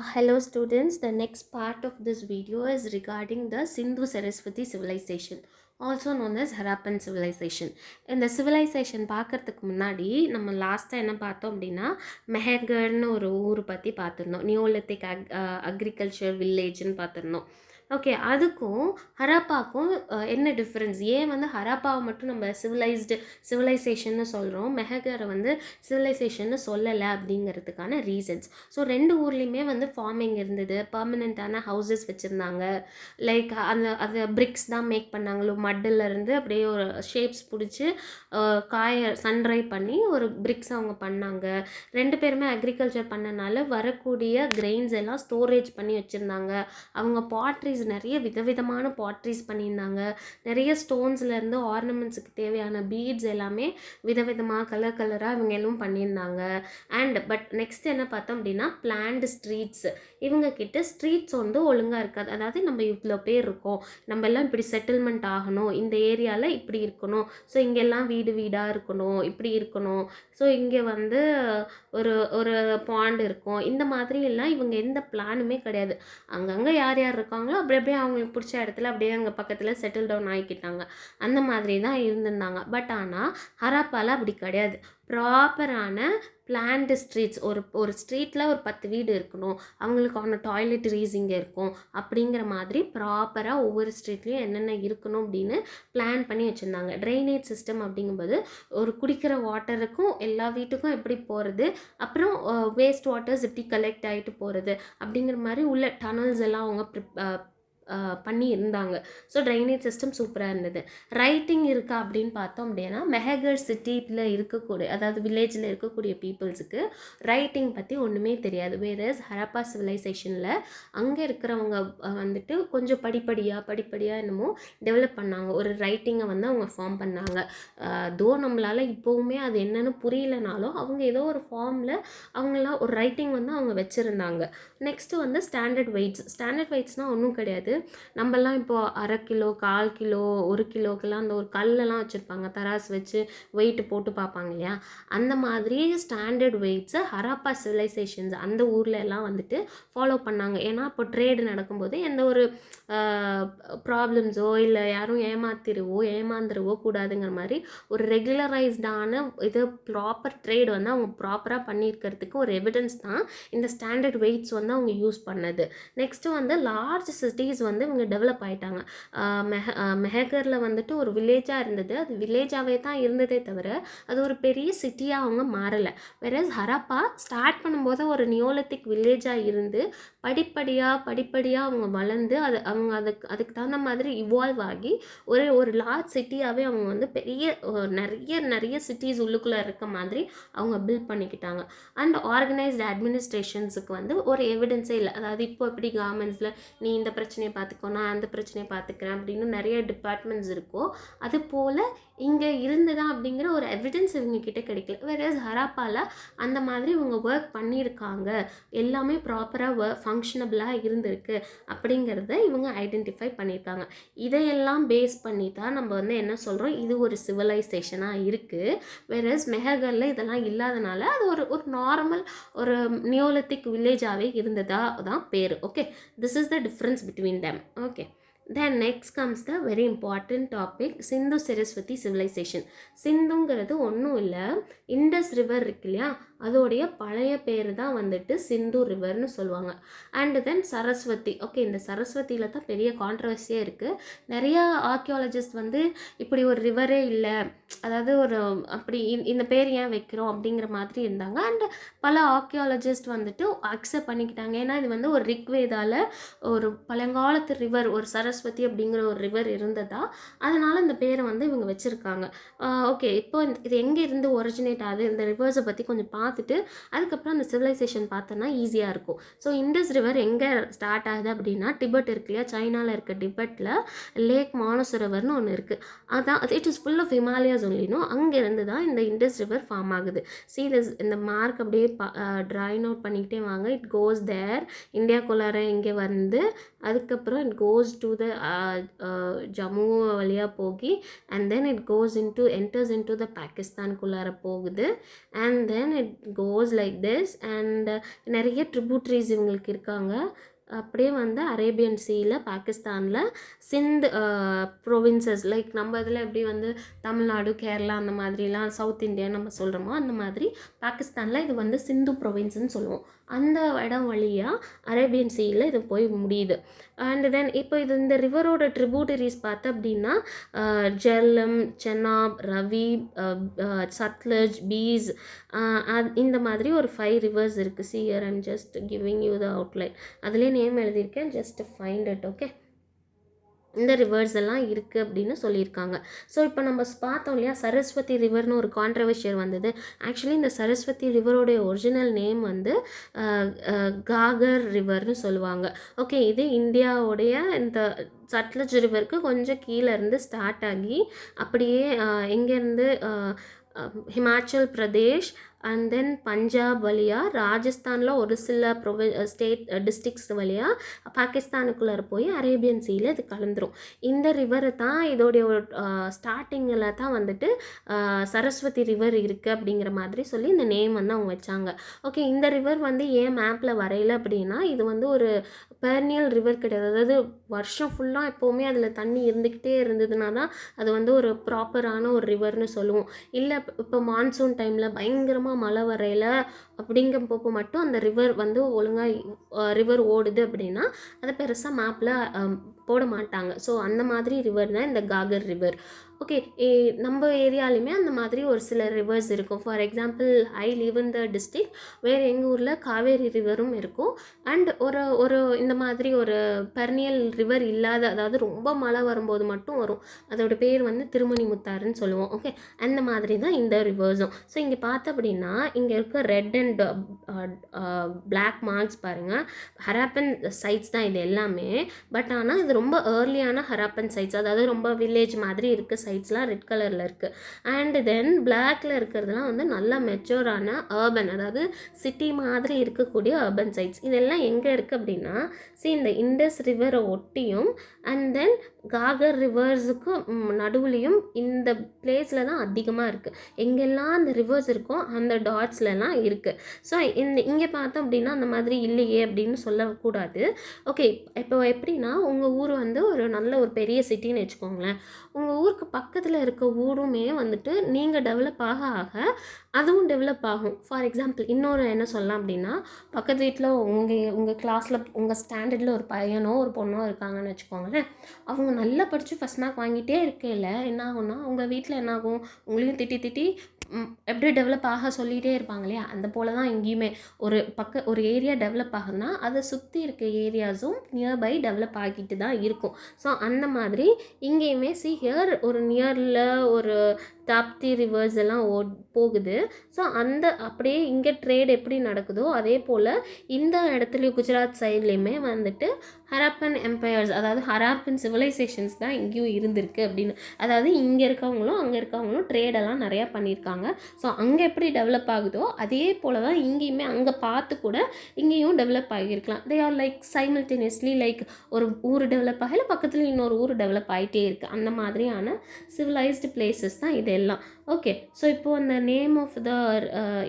Hello students, the next part of this video is regarding the Sindhu-Saraswati civilization, also known as Harappan civilization. இந்த civilization பார்க்கறதுக்கு முன்னாடி நம்ம லாஸ்ட்டாக என்ன பார்த்தோம் அப்படின்னா மெஹகர்னு ஒரு ஊர் பற்றி பார்த்துருந்தோம். நியோலித்திக் அக்ரிகல்ச்சர் வில்லேஜ்னு பார்த்துருந்தோம். ஓகே, அதுக்கும் ஹராப்பாக்கும் என்ன டிஃப்ரென்ஸ்? ஏன் வந்து ஹராப்பாவை மட்டும் நம்ம சிவிலைசேஷன்னு சொல்கிறோம், மெஹகரை வந்து சிவிலைசேஷன்னு சொல்லலை அப்படிங்கிறதுக்கான ரீசன்ஸ். ஸோ ரெண்டு ஊர்லேயுமே வந்து ஃபார்மிங் இருந்தது, பர்மனெண்ட்டான ஹவுசஸ் வச்சுருந்தாங்க. லைக் அதை பிரிக்ஸ் தான் மேக் பண்ணாங்களோ, மட்டிலேருந்து அப்படியே ஒரு ஷேப்ஸ் பிடிச்சி சன்ட்ரை பண்ணி ஒரு பிரிக்ஸ் அவங்க பண்ணாங்க. ரெண்டு பேருமே அக்ரிகல்ச்சர் பண்ணனால வரக்கூடிய கிரெயின்ஸ் எல்லாம் ஸ்டோரேஜ் பண்ணி வச்சுருந்தாங்க. அவங்க பாட்ரிஸ் நிறைய விதவிதமான பாட்ரிஸ் பண்ணியிருந்தாங்க. நிறைய ஸ்டோன்ஸ்லேருந்து ஆர்னமெண்ட்ஸுக்கு தேவையான பீட்ஸ் எல்லாமே விதவிதமாக கலராக இவங்க எல்லாம் பண்ணியிருந்தாங்க. பட் நெக்ஸ்ட் என்ன பார்த்தோம் அப்படின்னா பிளான்டு ஸ்ட்ரீட்ஸ். இவங்க கிட்ட ஸ்ட்ரீட்ஸ் வந்து ஒழுங்காக இருக்காது. அதாவது நம்ம இவ்வளோ பேர் இருக்கோம், நம்ம எல்லாம் இப்படி செட்டில்மெண்ட் ஆகணும், இந்த ஏரியாவில் இப்படி இருக்கணும், ஸோ இங்கெல்லாம் வீடாக இருக்கணும், இப்படி இருக்கணும், ஸோ இங்கே வந்து ஒரு ஒரு பாண்ட் இருக்கும், இந்த மாதிரி எல்லாம் இவங்க எந்த பிளானுமே கிடையாது. அங்கங்கே யார் இருக்காங்களோ அப்படியே அவங்களுக்கு பிடிச்ச இடத்துல அப்படியே அங்கே பக்கத்தில் செட்டில் டவுன் ஆகிக்கிட்டாங்க. அந்த மாதிரி தான் இருந்திருந்தாங்க. பட் ஆனால் ஹராப்பாவில் அப்படி கிடையாது. ப்ராப்பரான பிளான்டு ஸ்ட்ரீட்ஸ், ஒரு ஸ்ட்ரீட்டில் ஒரு 10 வீடு இருக்கணும், அவங்களுக்கான டாய்லெட்டரிஸ் இங்கே இருக்கும் அப்படிங்கிற மாதிரி ப்ராப்பராக ஒவ்வொரு ஸ்ட்ரீட்லேயும் என்னென்ன இருக்கணும் அப்படின்னு பிளான் பண்ணி வச்சுருந்தாங்க. ட்ரைனேஜ் சிஸ்டம் அப்படிங்கும்போது ஒரு குடிக்கிற வாட்டருக்கும் எல்லா வீட்டுக்கும் எப்படி போகிறது, அப்புறம் வேஸ்ட் வாட்டர்ஸ் எப்படி கலெக்ட் ஆகிட்டு போகிறது அப்படிங்கிற மாதிரி உள்ள டனல்ஸ் எல்லாம் அவங்க பண்ணி இருந்தாங்க. ஸோ ட்ரைனேஜ் சிஸ்டம் சூப்பராக இருந்தது. ரைட்டிங் இருக்கா அப்படின்னு பார்த்தோம் அப்படின்னா மெஹகர் சிட்டியில் இருக்கக்கூடிய, அதாவது வில்லேஜில் இருக்கக்கூடிய பீப்புள்ஸுக்கு ரைட்டிங் பற்றி ஒன்றுமே தெரியாது. வேறஸ் ஹரப்பா சிவிலைசேஷனில் அங்கே இருக்கிறவங்க வந்துட்டு கொஞ்சம் படிப்படியாக என்னமோ டெவலப் பண்ணாங்க. ஒரு ரைட்டிங்கை வந்து அவங்க ஃபார்ம் பண்ணாங்க. தோ நம்மளால் இப்போவுமே அது என்னென்னு புரியலனாலும் அவங்க ஏதோ ஒரு ஃபார்மில் அவங்களாம் ஒரு ரைட்டிங் வந்து அவங்க வச்சுருந்தாங்க. நெக்ஸ்ட்டு வந்து ஸ்டாண்டர்ட் வெயிட்ஸ்னால் ஒன்றும் கிடையாது. நம்மலாம் இப்போது அரை கிலோ, 1/4 கிலோ, 1 கிலோக்கெல்லாம் அந்த ஒரு கல்லெல்லாம் வச்சுருப்பாங்க, தராஸ் வச்சு வெயிட்டு போட்டு பார்ப்பாங்க இல்லையா, அந்த மாதிரி ஸ்டாண்டர்ட் வெயிட்ஸை ஹராப்பா சிவிலைசேஷன்ஸ் அந்த ஊரில் எல்லாம் வந்துட்டு ஃபாலோ பண்ணாங்க. ஏன்னா இப்போ ட்ரேடு நடக்கும்போது எந்த ஒரு ப்ராப்ளம்ஸோ இல்லை யாரும் ஏமாந்துருவோ கூடாதுங்கிற மாதிரி ஒரு ரெகுலரைஸ்டான இது ப்ராப்பர் ட்ரேடு வந்து அவங்க ப்ராப்பராக பண்ணியிருக்கிறதுக்கு ஒரு எவிடன்ஸ் தான் இந்த ஸ்டாண்டர்ட் வெயிட்ஸ் வந்து அவங்க யூஸ் பண்ணது. நெக்ஸ்ட்டு வந்து லார்ஜ் சிட்டிஸ் வந்து இவங்க டெவலப் ஆகிட்டாங்க. மெஹகரில் வந்துட்டு ஒரு வில்லேஜாக இருந்தது, அது வில்லேஜாகவே தான் இருந்ததே தவிர அது ஒரு பெரிய சிட்டியாக அவங்க மாறலை. வேறஸ் ஹரப்பா ஸ்டார்ட் பண்ணும்போது ஒரு நியோலித்திக் வில்லேஜாக இருந்து படிப்படியாக அவங்க வளர்ந்து அதுக்கு தகுந்த மாதிரி இவால்வ் ஆகி ஒரு லார்ஜ் சிட்டியாகவே அவங்க வந்து பெரிய நிறைய சிட்டிஸ் உள்ளுக்குள்ளே இருக்க மாதிரி அவங்க பில்ட் பண்ணிக்கிட்டாங்க. அண்ட் ஆர்கனைஸ்டு அட்மினிஸ்ட்ரேஷன்ஸுக்கு வந்து ஒரு எவிடன்ஸே இல்லை. அதாவது இப்போ எப்படி கவர்மெண்ட்ஸில் நீ இந்த பிரச்சனையை பார்த்துக்கோ, நான் அந்த பிரச்சனையை பார்த்துக்கிறேன் அப்படின்னு நிறைய டிபார்ட்மெண்ட்ஸ் இருக்கோ, அது போல் இங்கே இருந்ததா அப்படிங்கிற ஒரு எவிடன்ஸ் இவங்க கிட்ட கிடைக்கல. வேறஸ் ஹராப்பாவில் அந்த மாதிரி இவங்க ஒர்க் பண்ணியிருக்காங்க, எல்லாமே ப்ராப்பராக ஃபங்க்ஷனபிளாக இருந்திருக்கு அப்படிங்கிறத இவங்க ஐடென்டிஃபை பண்ணியிருக்காங்க. இதையெல்லாம் பேஸ் பண்ணி தான் நம்ம வந்து என்ன சொல்கிறோம், இது ஒரு சிவிலைசேஷனாக இருக்குது. வேறஸ் மெஹகரில் இதெல்லாம் இல்லாதனால அது ஒரு நார்மல் ஒரு நியோலித்திக் வில்லேஜாகவே இருந்ததா தான் பேர். Okay, this is the difference between them. Okay, then next comes the very important topic, Sindhu Saraswati civilisation. சிந்துங்கிறது ஒன்றும் இல்லை, இண்டஸ் ரிவர் இருக்கு இல்லையா, அதோடைய பழைய பேர் தான் வந்துட்டு சிந்து ரிவர்னு சொல்லுவாங்க. And then Saraswati. ஓகே, இந்த சரஸ்வதியில் தான் பெரிய கான்ட்ரவர்சியே இருக்குது. நிறையா ஆர்கியாலஜிஸ்ட் வந்து இப்படி ஒரு ரிவரே இல்லை, அதாவது ஒரு அப்படி இந்த பேர் ஏன் வைக்கிறோம் அப்படிங்கிற மாதிரி இருந்தாங்க. அண்ட் பல ஆர்கியாலஜிஸ்ட் வந்துட்டு அக்செப்ட் பண்ணிக்கிட்டாங்க. ஏன்னா இது வந்து ஒரு ரிக்வேதாவில் ஒரு பழங்காலத்து ரிவர், ஒரு சரஸ்வதி அப்படிங்கிற ஒரு ரிவர் இருந்ததா, அதனால் இந்த பேரை வந்து இவங்க வச்சுருக்காங்க. ஓகே, இப்போ இது எங்கே இருந்து ஒரிஜினேட் ஆகுது, இந்த ரிவர்ஸை பற்றி கொஞ்சம் பார்த்துட்டு அதுக்கப்புறம் அந்த சிவிலைசேஷன் பார்த்தோன்னா ஈஸியாக இருக்கும். ஸோ இண்டஸ் ரிவர் எங்கே ஸ்டார்ட் ஆகுது அப்படின்னா, டிபெட் இருக்கு இல்லையா, சைனாவில் இருக்க டிபெட்டில் லேக் மானசரோவர்னு ஒன்று இருக்குது. அதான் it is full of Himalayas ஒன்லினோ, அங்கேருந்து தான் இந்த இண்டஸ் ரிவர் ஃபார்ம் ஆகுது. இந்த மார்க் அப்படியே ட்ராய் நோட் பண்ணிக்கிட்டே வாங்க. இட் கோஸ் தேர், இந்தியாக்குள்ளார இங்கே வந்து அதுக்கப்புறம் it goes to the Jammu வழியாக போகி and then it enters into the பாகிஸ்தானுக்குள்ளார போகுது and then it goes like this and நிறைய ட்ரிபியூட்ரிஸ் இவங்களுக்கு இருக்காங்க. அப்படியே வந்து அரேபியன் சீயில் பாகிஸ்தானில் சிந்த் ப்ரொவின்சஸ் லைக் நம்ம இதில் எப்படி வந்து தமிழ்நாடு கேரளா அந்த மாதிரிலாம் சவுத் இந்தியா நம்ம சொல்கிறோமோ அந்த மாதிரி பாகிஸ்தானில் இது வந்து சிந்து ப்ரொவின்ஸ்ன்னு சொல்லுவோம். அந்த இடம் வழியாக அரேபியன் சீயில் இது போய் முடியுது. அண்ட் தென் இப்போ இது இந்த ரிவரோட ட்ரிபியூட்டரிஸ் பார்த்தா அப்படின்னா ஜெல்லம், சென்னாப், ரவி, சட்லஜ், பீஸ், இந்த மாதிரி ஒரு 5 ரிவர்ஸ் இருக்குது. See here I'm just giving you the outline. அதிலே நேம் எழுதியிருக்கேன், ஜஸ்ட் ஃபைண்ட் இட். ஓகே, இந்த ரிவர்ஸ் எல்லாம் இருக்குது அப்படின்னு சொல்லியிருக்காங்க. ஸோ இப்போ நம்ம பார்த்தோம் இல்லையா, சரஸ்வதி ரிவர்னு ஒரு கான்ட்ரவர்ஷியல் வந்தது. ஆக்சுவலி இந்த சரஸ்வதி ரிவரோடைய ஒரிஜினல் நேம் வந்து காகர் ரிவர்னு சொல்லுவாங்க. ஓகே, இது இந்தியாவுடைய இந்த சட்லஜ் ரிவருக்கு கொஞ்சம் கீழே இருந்து ஸ்டார்ட் ஆகி அப்படியே எங்கேருந்து ஹிமாச்சல் பிரதேஷ் அண்ட் தென் பஞ்சாப் வழியாக ராஜஸ்தானில் ஒரு சில ஸ்டேட் டிஸ்ட்ரிக்ஸ் வழியாக பாகிஸ்தானுக்குள்ளே போய் அரேபியன் சீயில் இது கலந்துரும். இந்த ரிவரை தான் இதோடைய ஸ்டார்டிங்கில் தான் வந்துட்டு சரஸ்வதி ரிவர் இருக்குது அப்படிங்கிற மாதிரி சொல்லி இந்த நேம் வந்து அவங்க வச்சாங்க. ஓகே, இந்த ரிவர் வந்து ஏன் மேப்பில் வரையல அப்படின்னா இது வந்து ஒரு பெர்னியல் ரிவர் கிடையாது. அதாவது வருஷம் ஃபுல்லாக எப்போவுமே அதில் தண்ணி இருந்துக்கிட்டே இருந்ததுனா தான் அது வந்து ஒரு ப்ராப்பரான ஒரு ரிவர்னு சொல்லுவோம். இல்லை இப்போ மான்சூன் டைமில் பயங்கரமாக மழை வரையில் அப்படிங்கிறப்போ மட்டும் அந்த ரிவர் வந்து ஒழுங்காக ரிவர் ஓடுது அப்படின்னா அதை பெருசாக மேப்பில் போட மாட்டாங்க. ஸோ அந்த மாதிரி ரிவர் தான் இந்த காகர் ரிவர். ஓகே, நம்ம ஏரியாலையுமே அந்த மாதிரி ஒரு சில ரிவர்ஸ் இருக்கும். For example I live in the district வேறு எங்கள் ஊரில் காவேரி ரிவரும் இருக்கும். அண்ட் ஒரு இந்த மாதிரி ஒரு பெர்னியல் ரிவர் இல்லாத, அதாவது ரொம்ப மழை வரும்போது மட்டும் வரும், அதோட பேர் வந்து திருமணி முத்தாறுன்னு சொல்லுவோம். ஓகே, அந்த மாதிரி தான் இந்த ரிவர்ஸும். ஸோ இங்கே பார்த்தோம் அப்படின்னா இங்கே இருக்க ரெட் அண்ட் பிளாக் மார்க்ஸ் பாருங்கள், ஹராப்பன் சைட்ஸ் தான் இது எல்லாமே. பட் ஆனால் இது ரொம்ப ஏர்லியான ஹராப்பன் சைட்ஸ், அதாவது ரொம்ப வில்லேஜ் மாதிரி இருக்குது. சைட்ஸ்லாம் ரெட் கலரில் இருக்குது. அண்ட் தென் பிளாக்ல இருக்கிறதுலாம் வந்து நல்லா மெச்சூரான அர்பன், அதாவது சிட்டி மாதிரி இருக்கக்கூடிய அர்பன் சைட்ஸ். இதெல்லாம் எங்கே இருக்குது அப்படின்னா இந்த இண்டஸ் ரிவரை ஒட்டியும் அண்ட் தென் காகர் ரிவர்ஸுக்கும் நடுவுலையும் இந்த பிளேஸில் தான் அதிகமாக இருக்குது. எங்கெல்லாம் அந்த ரிவர்ஸ் இருக்கோ அந்த டாட்ஸ்லலாம் இருக்குது. ஸோ இங்கே பார்த்தோம் அப்படின்னா அந்த மாதிரி இல்லையே அப்படின்னு சொல்லக்கூடாது. ஓகே, இப்போ எப்படின்னா உங்கள் ஊர் வந்து ஒரு நல்ல ஒரு பெரிய சிட்டின்னு வச்சுக்கோங்களேன். உங்கள் ஊருக்கு பக்கத்தில் இருக்க ஊருமே வந்துட்டு நீங்கள் டெவலப் ஆக அதுவும் டெவலப் ஆகும். ஃபார் எக்ஸாம்பிள் இன்னொரு என்ன சொல்லலாம் அப்படின்னா, பக்கத்து வீட்டில் உங்கள் கிளாஸில் உங்கள் ஸ்டாண்டர்டில் ஒரு பையனோ ஒரு பொண்ணோ இருக்காங்கன்னு வச்சுக்கோங்களேன். அவங்க நல்லா படித்து ஃபஸ்ட் மார்க் வாங்கிட்டே இருக்கையில் என்ன ஆகும்னா உங்கள் வீட்டில் என்ன ஆகும், உங்களையும் திட்டி எப்படி டெவலப் ஆக சொல்லிகிட்டே இருப்பாங்க இல்லையா, அந்த போல் தான் எங்கேயுமே ஒரு ஏரியா டெவலப் ஆகுதுன்னா அதை சுற்றி இருக்க ஏரியாஸும் நியர்பை டெவலப் ஆகிட்டு தான் இருக்கும். ஸோ அந்த மாதிரி இங்கேயுமே ஹியர் ஒரு நியரில் ஒரு தாப்தி ரிவர்ஸ் எல்லாம் போகுது. ஸோ அந்த அப்படியே இங்கே ட்ரேட் எப்படி நடக்குதோ அதே போல் இந்த இடத்துலையும் குஜராத் சைட்லேயுமே வந்துட்டு ஹராப்பன் எம்பையர்ஸ், அதாவது ஹராப்பன் சிவிலைசேஷன்ஸ் தான் இங்கேயும் இருந்திருக்கு அப்படின்னு. அதாவது இங்கே இருக்கவங்களும் அங்கே இருக்கவங்களும் ட்ரேடெல்லாம் நிறையா பண்ணியிருக்காங்க. ஸோ அங்கே எப்படி டெவலப் ஆகுதோ அதே போல் தான் இங்கேயுமே அங்கே பார்த்து கூட இங்கேயும் டெவலப் ஆகியிருக்கலாம். They are like simultaneously, like ஒரு ஊர் டெவலப் ஆகல பக்கத்தில் இன்னொரு ஊர் டெவலப் ஆகிட்டே இருக்குது. அந்த மாதிரியான சிவிலைஸ்டு பிளேசஸ் தான் இது எல்லாம். ஓகே, ஸோ இப்போது அந்த நேம் ஆஃப் த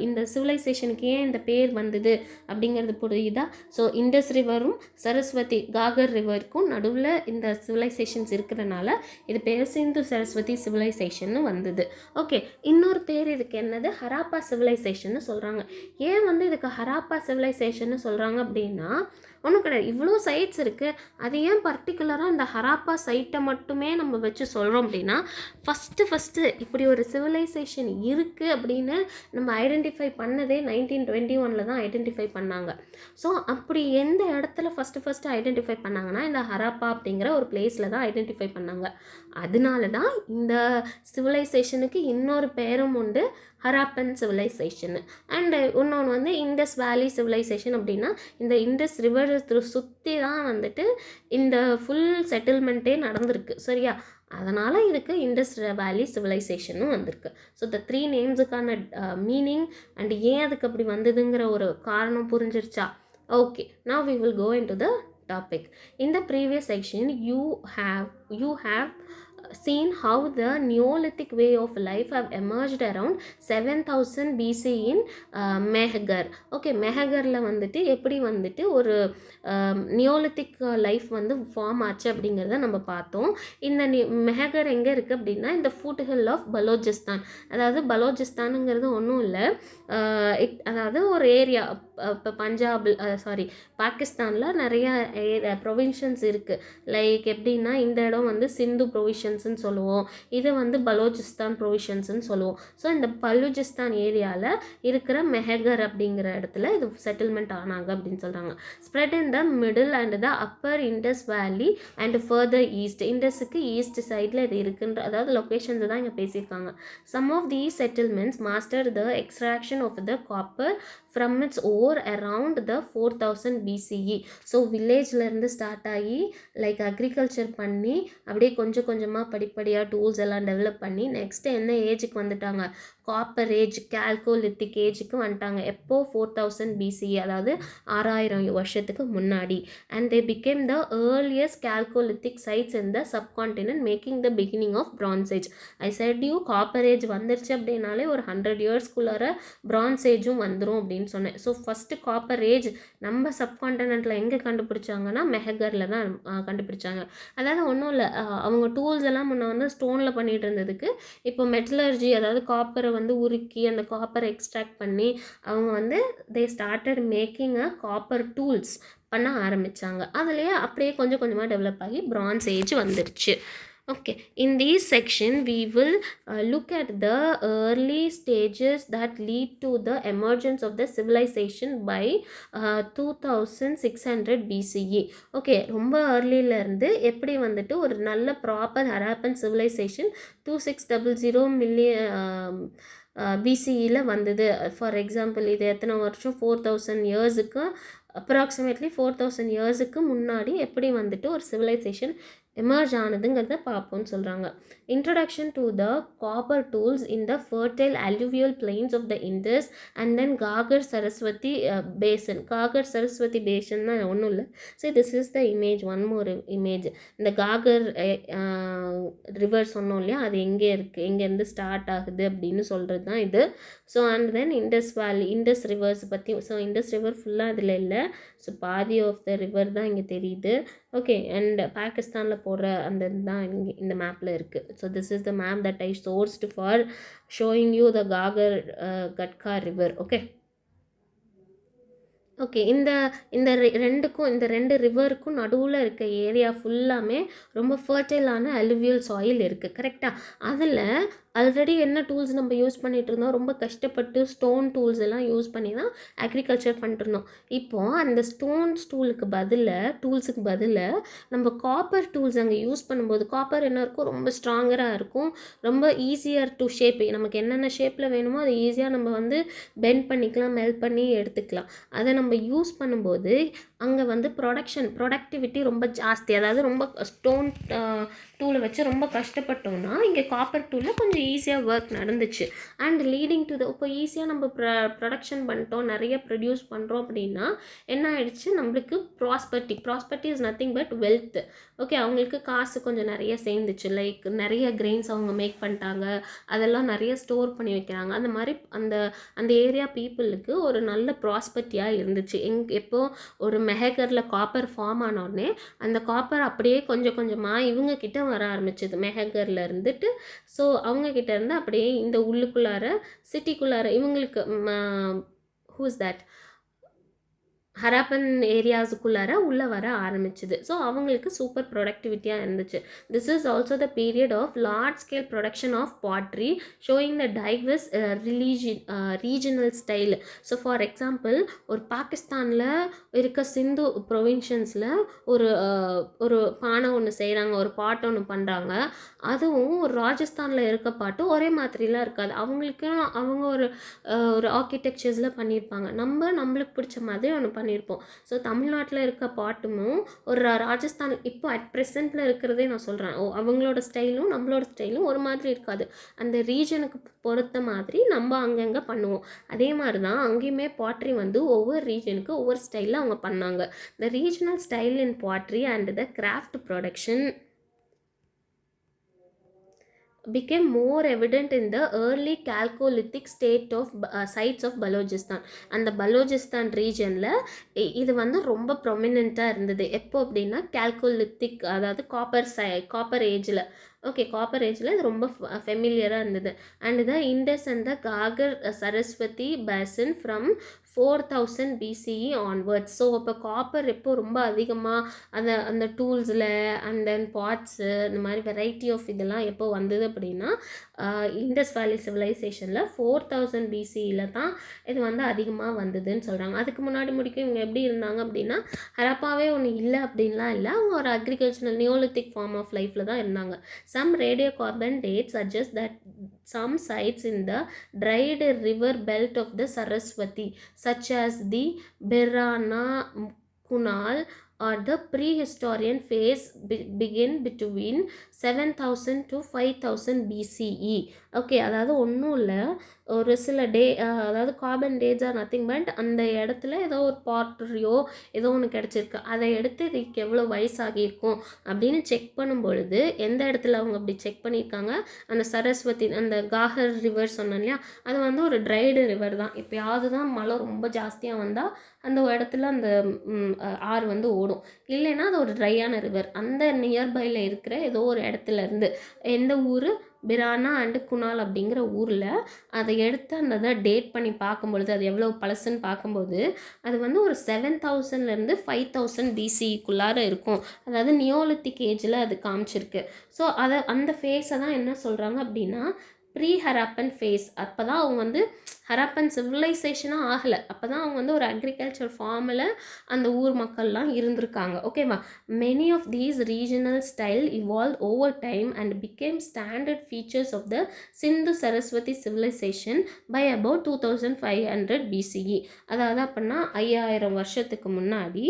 இந்த சிவிலைசேஷனுக்கு ஏன் இந்த பேர் வந்தது அப்படிங்கிறது புரியுதா? ஸோ இண்டஸ் ரிவரும் சரஸ்வதி காகர் ரிவருக்கும் நடுவில் இந்த சிவிலைசேஷன்ஸ் இருக்கிறனால இது பேர் சிந்து சரஸ்வதி சிவிலைசேஷன்னு வந்தது. ஓகே, இன்னொரு பேர் இதுக்கு என்னது, ஹராப்பா சிவிலைசேஷன்னு சொல்கிறாங்க. ஏன் வந்து இதுக்கு ஹராப்பா சிவிலைசேஷன்னு சொல்கிறாங்க அப்படின்னா ஒன்றும் கிடையாது, இவ்வளோ சைட்ஸ் இருக்குது, அது ஏன் பர்டிகுலராக இந்த ஹராப்பா சைட்டை மட்டுமே நம்ம வச்சு சொல்கிறோம் அப்படின்னா ஃபஸ்ட்டு இப்படி ஒரு சிவிலைசேஷன் இருக்குது அப்படின்னு நம்ம ஐடென்டிஃபை பண்ணதே 1921 தான் ஐடென்டிஃபை பண்ணாங்க. ஸோ அப்படி எந்த இடத்துல ஃபஸ்ட்டு ஐடென்டிஃபை பண்ணாங்கன்னா இந்த ஹராப்பா அப்படிங்கிற ஒரு பிளேஸில் தான் ஐடென்டிஃபை பண்ணாங்க. அதனால தான் இந்த சிவிலைசேஷனுக்கு இன்னொரு பேரும் உண்டு, ஹராப்பன் சிவிலைசேஷன். அண்டு இன்னொன்று வந்து இண்டஸ் வேலி சிவிலைசேஷன். அப்படின்னா இந்த இண்டஸ் ரிவர் சுற்றி தான் வந்துட்டு இந்த ஃபுல் செட்டில்மெண்ட்டே நடந்திருக்கு, சரியா? அதனால் இதுக்கு இண்டஸ் வேலி சிவிலைசேஷனும் வந்திருக்கு. ஸோ இந்த 3 நேம்ஸுக்கான மீனிங் அண்ட் ஏன் அதுக்கு அப்படி வந்ததுங்கிற ஒரு காரணம் புரிஞ்சிருச்சா? Okay, now we will go into the topic. In the previous section, you have seen how the Neolithic way of life have emerged around 7000 BC in Mehagar. Okay, மெஹகரில் வந்துட்டு எப்படி வந்துட்டு ஒரு நியோலித்திக் லைஃப் வந்து ஃபார்ம் ஆச்சு அப்படிங்கிறத நம்ம பார்த்தோம். இந்த மெஹகர் எங்கே இருக்குது அப்படின்னா இந்த ஃபுட் ஹில் ஆஃப் பலோச்சிஸ்தான். அதாவது பலோச்சிஸ்தானுங்கிறது ஒன்றும் இல்லை, அதாவது ஒரு ஏரியா. இப்போ பாகிஸ்தானில் நிறைய ப்ரொவின்ஷன்ஸ் இருக்குது. லைக் எப்படின்னா இந்த இடம் வந்து சிந்து ப்ரொவிஷன்ஸ்ன்னு சொல்லுவோம், இது வந்து பலோச்சிஸ்தான் ப்ரொவிஷன்ஸ்ன்னு சொல்லுவோம். ஸோ இந்த பலூச்சிஸ்தான் ஏரியாவில் இருக்கிற மெஹகர் அப்படிங்கிற இடத்துல இது செட்டில்மெண்ட் ஆனாங்க அப்படின்னு சொல்கிறாங்க. Spread in the middle and the upper Indus valley and further east. இண்டஸுக்கு ஈஸ்ட் சைடில் இது இருக்குன்ற அதாவது லொக்கேஷன்ஸ் தான் இங்கே பேசியிருக்காங்க. Some of these settlements master the extraction of the copper from its ore around the 4000 BCE. So வில்லேஜ்லேருந்து start ஆகி லைக் அக்ரிகல்ச்சர் பண்ணி அப்படியே கொஞ்சம் கொஞ்சமாக படிப்படியாக டூல்ஸ் எல்லாம் டெவலப் பண்ணி நெக்ஸ்ட்டு என்ன ஏஜுக்கு வந்துட்டாங்க, காப்பர் ஏஜ், கால்கோலித்திக் ஏஜுக்கு வந்துட்டாங்க. எப்போ 4000 BCE, அதாவது 6000 வருஷத்துக்கு முன்னாடி. And they became the earliest chalcolithic sites in the subcontinent, making the beginning of bronze age. I said you copper age வந்துருச்சு அப்படின்னாலே ஒரு 100 இயர்ஸ்குள்ளார பிரான்ஸ் ஏஜும் வந்துடும் அப்படின்னு சொன்னேன். ஸோ ஃபஸ்ட்டு காப்பர் ஏஜ் நம்ம சப்கான்டினென்ட்டில் எங்கே கண்டுபிடிச்சாங்கன்னா மெஹகரில் தான் கண்டுபிடிச்சாங்க. அதாவது ஒன்றும் இல்லை, அவங்க டூல்ஸ் எல்லாம் முன்ன வந்து ஸ்டோனில் பண்ணிகிட்டு இருந்ததுக்கு இப்போ மெட்டலர்ஜி, அதாவது காப்பரை வந்து உருக்கி அந்த காப்பரை எக்ஸ்ட்ராக்ட் பண்ணி அவங்க வந்து they started making a copper tools பண்ண ஆரம்பித்தாங்க. அதுலேயே அப்படியே கொஞ்சம் கொஞ்சமாக டெவலப் ஆகி பிரான்ஸ் ஏஜ் வந்துருச்சு. Okay, in this section we will look at the early stages that lead to the emergence of the civilization by 2600 BCE. Okay, ரொம்ப earlyலேருந்து எப்படி வந்துட்டு ஒரு நல்ல ப்ராப்பர் ஹராப்பன் சிவிலைசேஷன் 2600 மில்லியன் BCEயில் வந்தது. ஃபார் எக்ஸாம்பிள் இது எத்தனை வருஷம், 4000 இயர்ஸுக்கு அப்ராக்சிமேட்லி 4000 இயர்ஸுக்கு முன்னாடி எப்படி வந்துட்டு ஒரு சிவிலைசேஷன் எமர்ஜ் ஆனதுங்கிறத பார்ப்போம்னு சொல்கிறாங்க. Introduction to the copper tools in the fertile alluvial plains of the Indus and then Ghaggar Saraswati basin. Ghaggar Saraswati basin தான் ஒன்றும் இல்லை. So this is the image, one more image. இந்த காகர் ரிவர் சொன்னோம் இல்லையா, அது எங்கே இருக்குது, எங்கேருந்து ஸ்டார்ட் ஆகுது அப்படின்னு சொல்கிறது தான் இது. ஸோ அண்ட் தென் இண்டஸ் வேலி, இண்டஸ் ரிவர்ஸ் பற்றி. ஸோ இண்டஸ் ரிவர் ஃபுல்லாக அதில் இல்லை, ஸோ பாதி ஆஃப் த ரிவர் தான் இங்கே தெரியுது. ஓகே, அண்ட் பாகிஸ்தானில் போடுற அந்த தான் இங்கே இந்த மேப்பில் இருக்குது. So this is the map that I sourced for showing you the காகர் gatka river. Okay okay இந்த இந்த ரெண்டு ரிவருக்கும் நடுவில் இருக்க ஏரியா ஃபுல்லாமே ரொம்ப ஃபர்டைலான அலுவியல் சாயில் இருக்குது. கரெக்டாக? அதில் ஆல்ரெடி என்ன டூல்ஸ் நம்ம யூஸ் பண்ணிகிட்டு இருந்தோம், ரொம்ப கஷ்டப்பட்டு ஸ்டோன் டூல்ஸ் எல்லாம் யூஸ் பண்ணி தான் அக்ரிகல்ச்சர் பண்ணிட்டு இருந்தோம். இப்போது அந்த டூல்ஸுக்கு பதிலாக நம்ம காப்பர் டூல்ஸ் அங்கே யூஸ் பண்ணும்போது காப்பர் என்ன இருக்கும், ரொம்ப ஸ்ட்ராங்கராக இருக்கும், ரொம்ப ஈஸியர் டு ஷேப். நமக்கு என்னென்ன ஷேப்பில் வேணுமோ அதை ஈஸியாக நம்ம வந்து பெண்ட் பண்ணிக்கலாம், மெல்ட் பண்ணி எடுத்துக்கலாம். அதை நம்ம யூஸ் பண்ணும்போது அங்கே வந்து ப்ரொடக்டிவிட்டி ரொம்ப ஜாஸ்தி. அதாவது ரொம்ப ஸ்டோன் டூலை வச்சு ரொம்ப கஷ்டப்பட்டோம்னா இங்கே காப்பர் டூலில் கொஞ்சம் ஈஸியாக ஒர்க் நடந்துச்சு. அண்ட் லீடிங் டு த இப்போ ஈஸியாக நம்ம ப்ரொடக்ஷன் பண்ணிட்டோம், நிறைய ப்ரொடியூஸ் பண்ணுறோம் அப்படின்னா என்ன ஆயிடுச்சு, நம்மளுக்கு prosperity is nothing but wealth. Okay, அவங்களுக்கு காசு கொஞ்சம் நிறைய சேர்ந்துச்சு. லைக் நிறைய கிரெயின்ஸ் அவங்க மேக் பண்ணிட்டாங்க, அதெல்லாம் நிறைய ஸ்டோர் பண்ணி வைக்கிறாங்க. அந்த மாதிரி அந்த ஏரியா பீப்புளுக்கு ஒரு நல்ல ப்ராஸ்பெரிட்டியாக இருந்துச்சு. எப்போ ஒரு மெஹகரில் காப்பர் ஃபார்ம் ஆனோடனே அந்த காப்பர் அப்படியே கொஞ்சம் கொஞ்சமாக இவங்க கிட்ட வர ஆரம்பிச்சது, மெஹகரில் இருந்துட்டு. ஸோ அவங்கக்கிட்ட இருந்து அப்படியே இந்த உள்ளுக்குள்ளார சிட்டிக்குள்ளார இவங்களுக்கு ஹூஸ் தட் ஹராப்பன் ஏரியாஸுக்குள்ளார உள்ளே வர ஆரம்பிச்சுது. ஸோ அவங்களுக்கு சூப்பர் ப்ரொடக்டிவிட்டியாக இருந்துச்சு. This is also the period of large scale production of pottery showing the diverse regional style. So for example ஒரு பாகிஸ்தானில் இருக்க சிந்து ப்ரொவின்ஷன்ஸில் ஒரு பானை ஒன்று செய்கிறாங்க, ஒரு பாட் ஒன்று பண்ணுறாங்க. அதுவும் ஒரு ராஜஸ்தானில் இருக்க பாட்டு ஒரே மாதிரிலாம் இருக்காது. அவங்களுக்கு அவங்க ஒரு ஆர்கிடெக்சர்ஸில் பண்ணியிருப்பாங்க. நம்மளுக்கு பிடிச்ச மாதிரி ஒன்று பண்ணியிருப்போம். ஸோ தமிழ்நாட்டில் இருக்க பாட்டும் ஒரு ராஜஸ்தான் இப்போ அட் ப்ரெசென்ட்டில் இருக்கிறதே நான் சொல்கிறேன். அவங்களோட ஸ்டைலும் நம்மளோட ஸ்டைலும் ஒரு மாதிரி இருக்காது. அந்த ரீஜனுக்கு பொறுத்த மாதிரி நம்ம அங்கங்கே பண்ணுவோம். அதே மாதிரி தான் அங்கேயுமே பாட்ரி வந்து ஒவ்வொரு ரீஜனுக்கு ஒவ்வொரு ஸ்டைலில் அவங்க பண்ணாங்க. த regional style in பாட்ரி and the craft production became more evident in the early Chalcolithic state of sites of Balochistan. அந்த பலோச்சிஸ்தான் ரீஜனில் இது வந்து ரொம்ப ப்ரொமினெண்ட்டாக இருந்தது. எப்போ அப்படின்னா கால்கோலித்திக், அதாவது காப்பர் ஏஜில். ஓகே, காப்பர் ஏஜில் இது ரொம்ப ஃபெமிலியராக இருந்தது. And the Indus and the Ghaggar Saraswati basin from 4000 BCE onwards. So அப்போ காப்பர் எப்போ ரொம்ப அதிகமாக அந்த அந்த டூல்ஸில் அண்ட் தென் பாட்ஸு இந்த மாதிரி வெரைட்டி ஆஃப் இதெல்லாம் எப்போ வந்தது அப்படின்னா இண்டஸ் வேலி சிவிலைசேஷனில் 4000 BCEல தான் இது வந்து அதிகமாக வந்ததுன்னு சொல்கிறாங்க. அதுக்கு முன்னாடி முடிக்கும் இவங்க எப்படி இருந்தாங்க அப்படின்னா ஹரப்பாவே ஒன்று இல்லை அப்படின்லாம் இல்லை. அவங்க ஒரு அக்ரிகல்ச்சரல் நியோலித்திக் ஃபார்ம் ஆஃப் லைஃப்பில் தான் இருந்தாங்க. Some radiocarbon dates suggest that some sites in the dried river belt of the Saraswati, such as the Birana Kunal or the prehistoric phase, begin between 7000 to 5000 BCE. Okay, அதாவது ஒன்றும் இல்லை, ஒரு சில அதாவது carbon dates R nothing but அந்த இடத்துல ஏதோ ஒரு பாட்டரியோ ஏதோ ஒன்று கிடச்சிருக்கு. அதை எடுத்து இதுக்கு எவ்வளோ வயசாகியிருக்கும் அப்படின்னு செக் பண்ணும் பொழுது எந்த இடத்துல அவங்க அப்படி செக் பண்ணியிருக்காங்க, அந்த சரஸ்வதி அந்த காகர் ரிவர் சொன்னோம் இல்லையா, அது வந்து ஒரு ட்ரைடு ரிவர் தான். எப்போயாவது தான் மழை ரொம்ப ஜாஸ்தியாக வந்தால் அந்த இடத்துல அந்த ஆறு வந்து ஓடும். இல்லைன்னா அது ஒரு ட்ரையான ரிவர். அந்த நியர்பையில் இருக்கிற ஏதோ ஒரு இடத்துல இருந்து, எந்த ஊர், பிரானா அண்டு குணால் அப்படிங்கிற ஊரில் அதை எடுத்து அந்த இதை டேட் பண்ணி பார்க்கும்பொழுது அது எவ்வளோ பழசுன்னு பார்க்கும்போது அது வந்து ஒரு 7000லேருந்து 5000 BCக்குள்ளார இருக்கும். அதாவது நியோலித்திக் ஏஜில் அது காமிச்சிருக்கு. ஸோ அந்த ஃபேஸை தான் என்ன சொல்கிறாங்க அப்படின்னா ப்ரீ ஹராப்பன் ஃபேஸ். அப்போ தான் அவங்க வந்து ஹராப்பன் சிவிலைசேஷனாக ஆகலை. அப்போ தான் அவங்க வந்து ஒரு அக்ரிகல்ச்சர் ஃபார்மில் அந்த ஊர் மக்கள்லாம் இருந்திருக்காங்க. ஓகேவா? Many of these regional style evolve over time and become standard features of the Sindhu Saraswati civilisation by about 2500 BCE. அதாவது அப்படின்னா 5000 வருஷத்துக்கு முன்னாடி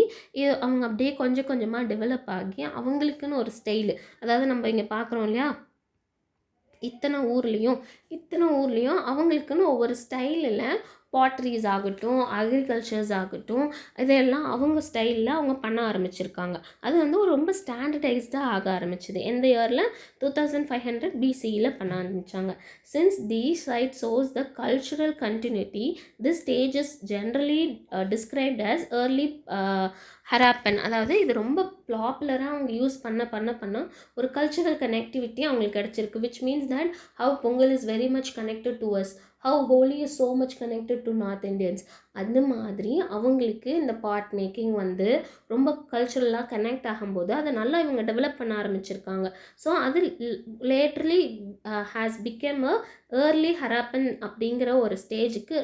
அவங்க அப்படியே கொஞ்சம் கொஞ்சமாக டெவலப் ஆகி அவங்களுக்குன்னு ஒரு ஸ்டைலு, அதாவது நம்ம இங்கே பார்க்குறோம் இல்லையா, இத்தனை ஊர்லேயும் அவங்களுக்குன்னு ஒவ்வொரு ஸ்டைலில் பாட்ரிஸ் ஆகட்டும், அக்ரிகல்ச்சர்ஸ் ஆகட்டும், இதெல்லாம் அவங்க ஸ்டைலில் அவங்க பண்ண ஆரம்பிச்சிருக்காங்க. அது வந்து ஒரு ரொம்ப ஸ்டாண்டர்டைஸ்டாக ஆக ஆரம்பிச்சிது. எந்த இயரில்? 2500 BCEல பண்ண ஆரம்பித்தாங்க. Since these site shows the cultural continuity, this stage is generally described as early Harappan. அதாவது இது ரொம்ப பாப்புலராக அவங்க யூஸ் பண்ண ஒரு கல்ச்சுரல் கனெக்டிவிட்டி அவங்களுக்கு கிடச்சிருக்கு. Which means that how Pongal is very much connected to us, how Holi is so much connected to north Indians. அந்த மாதிரி அவங்களுக்கு இந்த பாட் மேக்கிங் வந்து ரொம்ப கல்ச்சுரலாக கனெக்ட் ஆகும்போது அதை நல்லா இவங்க டெவலப் பண்ண ஆரம்பிச்சிருக்காங்க. ஸோ அது லேட்டர்லி has became a early Harappan அப்படிங்கிற ஒரு ஸ்டேஜுக்கு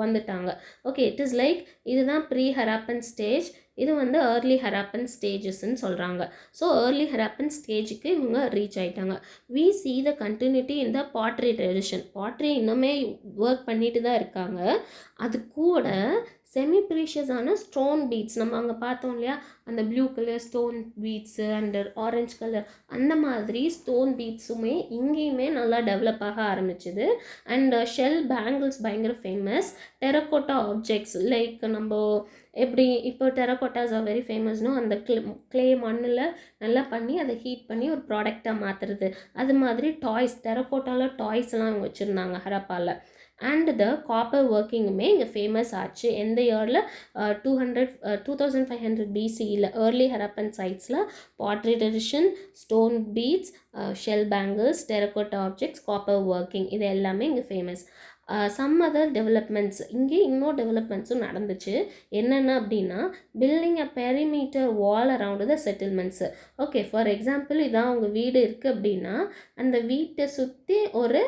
வந்துட்டாங்க. ஓகே, இட் இஸ் லைக் இதுதான் ப்ரீ ஹராப்பன் ஸ்டேஜ், இது வந்து ஏர்லி ஹராப்பன் ஸ்டேஜஸ்ன்னு சொல்கிறாங்க. ஸோ ஏர்லி ஹராப்பன் ஸ்டேஜுக்கு இவங்க ரீச் ஆகிட்டாங்க. We see the continuity in the pottery tradition. Pottery இன்னுமே ஒர்க் பண்ணிட்டு தான் இருக்காங்க. அது கூட செமி ப்ரீஷியஸான ஸ்டோன் பீட்ஸ் நம்ம அங்கே பார்த்தோம் இல்லையா, அந்த blue colour stone beads and orange colour அந்த மாதிரி ஸ்டோன் பீட்ஸுமே இங்கேயுமே நல்லா டெவலப் ஆக ஆரம்பிச்சுது. அண்ட் ஷெல் பேங்கிள்ஸ் பயங்கர ஃபேமஸ். டெரக்கோட்டா ஆப்ஜெக்ட்ஸ் லைக் நம்ம எப்படி இப்போ டெரக்கோட்டாஸ் ஆர் வெரி ஃபேமஸ்னோ, அந்த கிளே மண்ணில் நல்லா பண்ணி அதை ஹீட் பண்ணி ஒரு ப்ராடக்டாக மாற்றுறது, அது மாதிரி டாய்ஸ், டெரக்கோட்டாவில் டாய்ஸ்லாம் அவங்க வச்சுருந்தாங்க ஹரப்பாவில். அண்ட் த காப்பர் ஒர்க்கிங்குமே இங்கே ஃபேமஸ் ஆச்சு. எந்த இயரில்? 2500 BCEல ஏர்லி ஹரப்பன் சைட்ஸில் pottery tradition, stone beads, shell bangles, terracotta objects, copper working, இது எல்லாமே இங்கே ஃபேமஸ். சம் அதர் டெவலப்மெண்ட்ஸ், இங்கே இன்னும் டெவலப்மெண்ட்ஸும் நடந்துச்சு. என்னென்ன அப்படின்னா building a perimeter wall around the settlements. Okay, for example இதான் உங்கள் வீடு இருக்குது அப்படின்னா அந்த வீட்டை சுற்றி ஒரு